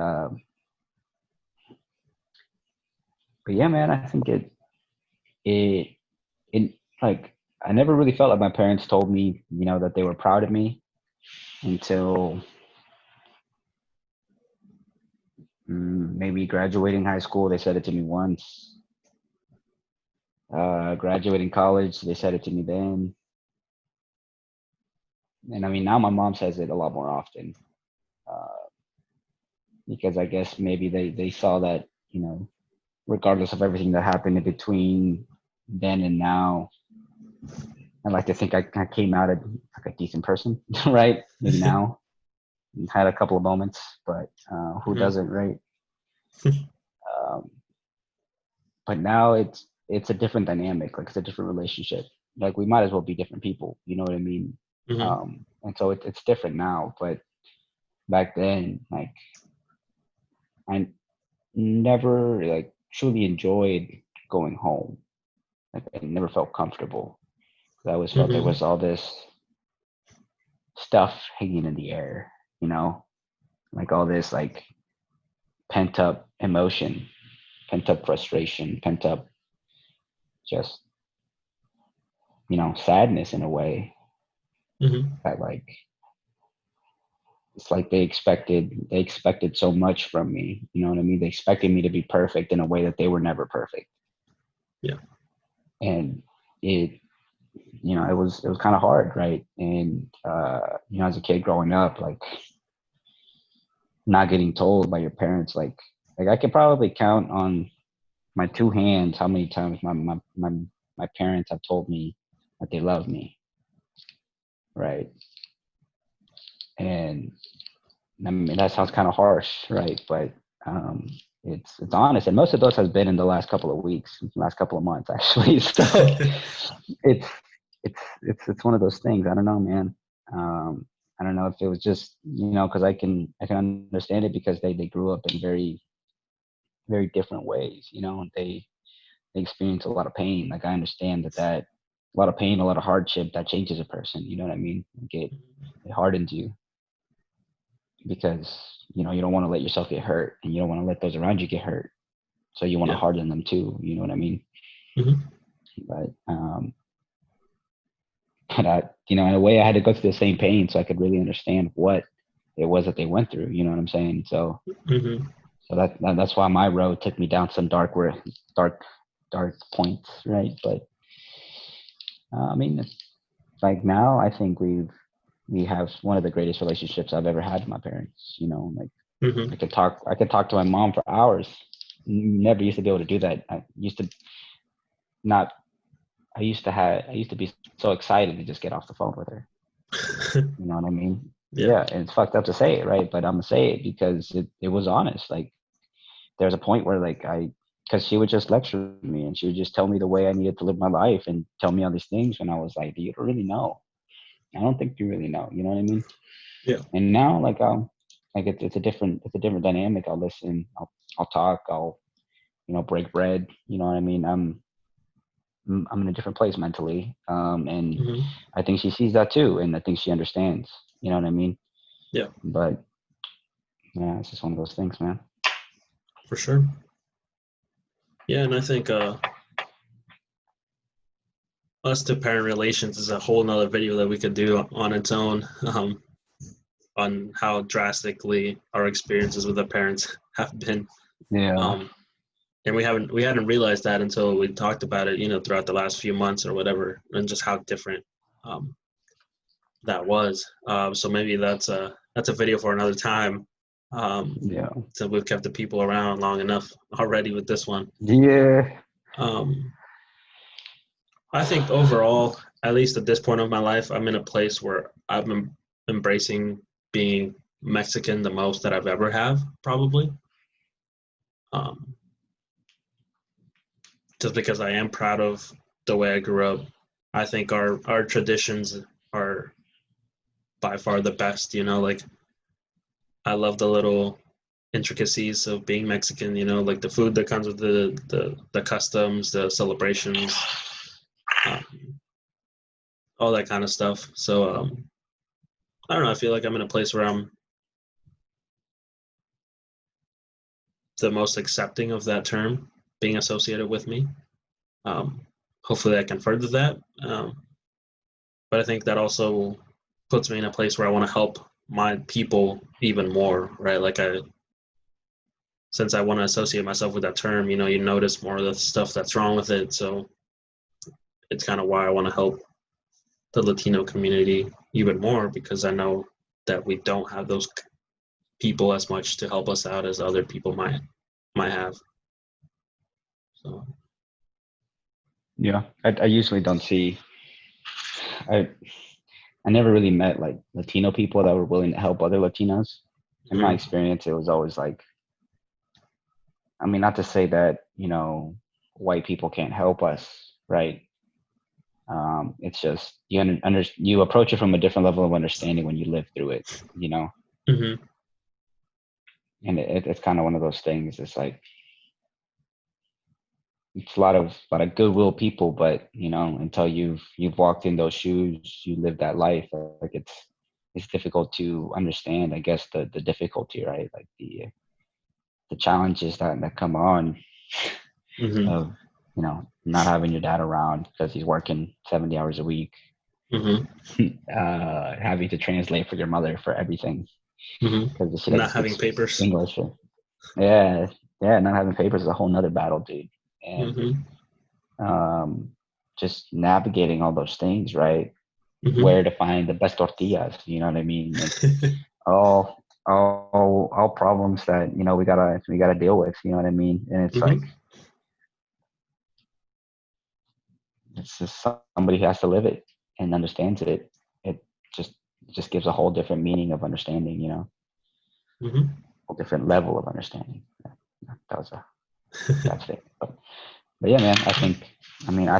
yeah, man, I think it like, I never really felt like my parents told me, you know, that they were proud of me until maybe graduating high school. They said it to me once. Graduating college, they said it to me then. And I mean, now my mom says it a lot more often, because I guess maybe they saw that, you know, regardless of everything that happened in between then and now, I like to think I came out like a decent person, right? Maybe now, had a couple of moments, but who doesn't, right? But now it's a different dynamic. Like, it's a different relationship. Like, we might as well be different people. You know what I mean? And so it's different now. But back then, like, I never like truly enjoyed going home. Like, I never felt comfortable. I always felt there was all this stuff hanging in the air, you know, like all this like pent up emotion, pent up frustration, pent up just, you know, sadness in a way that like, it's like they expected so much from me. You know what I mean? They expected me to be perfect in a way that they were never perfect. Yeah. And it, you know, it was kind of hard, right? And you know, as a kid growing up, like, not getting told by your parents, like I could probably count on my two hands how many times my parents have told me that they love me, right? And I mean, that sounds kind of harsh, right? But it's honest, and most of those has been in the last couple of weeks, last couple of months, actually. So it's one of those things. I don't know, man. I don't know if it was just, you know, because I can understand it, because they grew up in very, very different ways. You know, they experience a lot of pain. Like, I understand that a lot of pain, a lot of hardship, that changes a person. You know what I mean? Like, it hardens you, because, you know, you don't want to let yourself get hurt, and you don't want to let those around you get hurt. So you want to harden them too. You know what I mean? But you know, in a way, I had to go through the same pain so I could really understand what it was that they went through. You know what I'm saying? So, so that's why my road took me down some dark points, right? But I mean, like, now I think we have one of the greatest relationships I've ever had with my parents. You know, like, I could talk to my mom for hours. Never used to be able to do that. I used to be so excited to just get off the phone with her. You know what I mean? Yeah, and it's fucked up to say it, right? But I'm gonna say it because it was honest. Like, there's a point where, like, because she would just lecture me, and she would just tell me the way I needed to live my life, and tell me all these things, and I was like, "Do you really know? I don't think you really know." You know what I mean? Yeah. And now, like, it's a different dynamic. I'll listen. I'll talk. I'll, you know, break bread. You know what I mean? I'm in a different place mentally, and I think she sees that too, and I think she understands. You know what I mean? Yeah. But yeah, it's just one of those things, man. For sure. Yeah, and I think us to parent relations is a whole nother video that we could do on its own, on how drastically our experiences with our parents have been. Yeah. and we hadn't realized that until we talked about it, throughout the last few months or whatever, and just how different that was. So maybe that's a video for another time. Yeah. So we've kept the people around long enough already with this one. Yeah. I think overall, at least at this point of my life, I'm in a place where I'm embracing being Mexican the most that I've ever have, probably. Just because I am proud of the way I grew up. I think our traditions are by far the best, like I love the little intricacies of being Mexican, like the food that comes with the customs, the celebrations, all that kind of stuff. So I don't know, I feel like I'm in a place where I'm the most accepting of that term being associated with me. Hopefully I can further that. But I think that also puts me in a place where I want to help my people even more, right? Like since I want to associate myself with that term, you notice more of the stuff that's wrong with it. So it's kind of why I want to help the Latino community even more, because I know that we don't have those people as much to help us out as other people might have. So yeah, I usually don't see. I never really met like Latino people that were willing to help other Latinos. In my experience, it was always like, I mean, not to say that, white people can't help us, right? It's just you approach it from a different level of understanding when you live through it, Mm-hmm. And it's kind of one of those things. It's like it's a lot of goodwill people, but until you've walked in those shoes, you live that life. Like it's difficult to understand, I guess, the difficulty, right? Like the challenges that come on Mm-hmm. of not having your dad around because he's working 70 hours a week, Mm-hmm. having to translate for your mother for everything Mm-hmm. because she Not doesn't having speak papers. English. Yeah, not having papers is a whole nother battle, dude. And Mm-hmm. just navigating all those things, right? Mm-hmm. Where to find the best tortillas, you know what I mean? Like all problems that we gotta deal with, you know what I mean? And it's Mm-hmm. like it's just somebody who has to live it and understands it. It just gives a whole different meaning of understanding, Mm-hmm. a different level of understanding. That was that's it. But yeah, man, I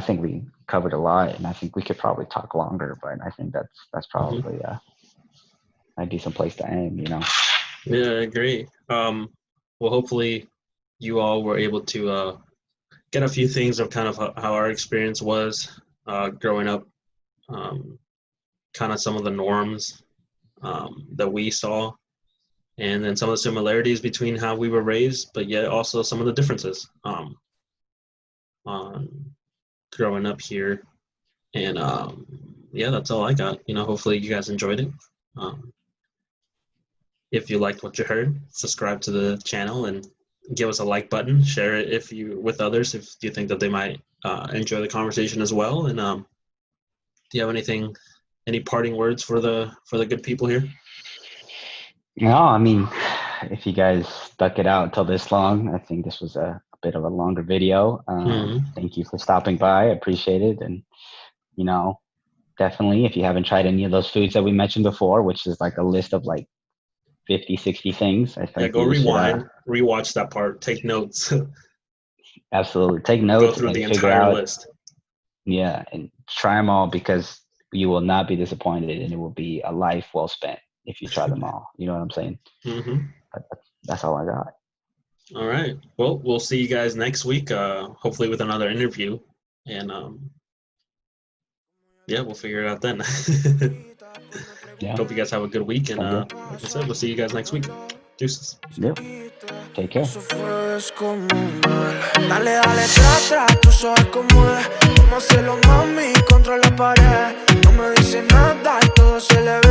think we covered a lot, and I think we could probably talk longer, but I think that's probably a decent place to end, Yeah, I agree. Well, hopefully you all were able to get a few things of kind of how our experience was growing up, kind of some of the norms that we saw, and then some of the similarities between how we were raised, but yet also some of the differences on growing up here. And yeah, that's all I got. Hopefully you guys enjoyed it. If you liked what you heard, subscribe to the channel and give us a like button. Share it with others if you think that they might enjoy the conversation as well. And do you have any parting words for the good people here? No, I mean, if you guys stuck it out until this long, I think this was a bit of a longer video. Thank you for stopping by. I appreciate it. And, definitely, if you haven't tried any of those foods that we mentioned before, which is like a list of like 50, 60 things, I think Go you should rewind, rewatch that part, take notes. absolutely take Go notes through and the figure entire out, list. yeah, and try them all because you will not be disappointed and it will be a life well spent if you try them all. You know what I'm saying? Mm-hmm. That's all I got. All right. Well, we'll see you guys next week, hopefully with another interview. And yeah, we'll figure it out then. Yeah. Hope you guys have a good week. And like I said, we'll see you guys next week. Deuces. Yep. Take care. Eso fue descomunal. Dale, dale, tra, tra, tú sabes cómo es. Vamos a hacerlo, mami, contra la pared. No me dice nada y todo se le ve.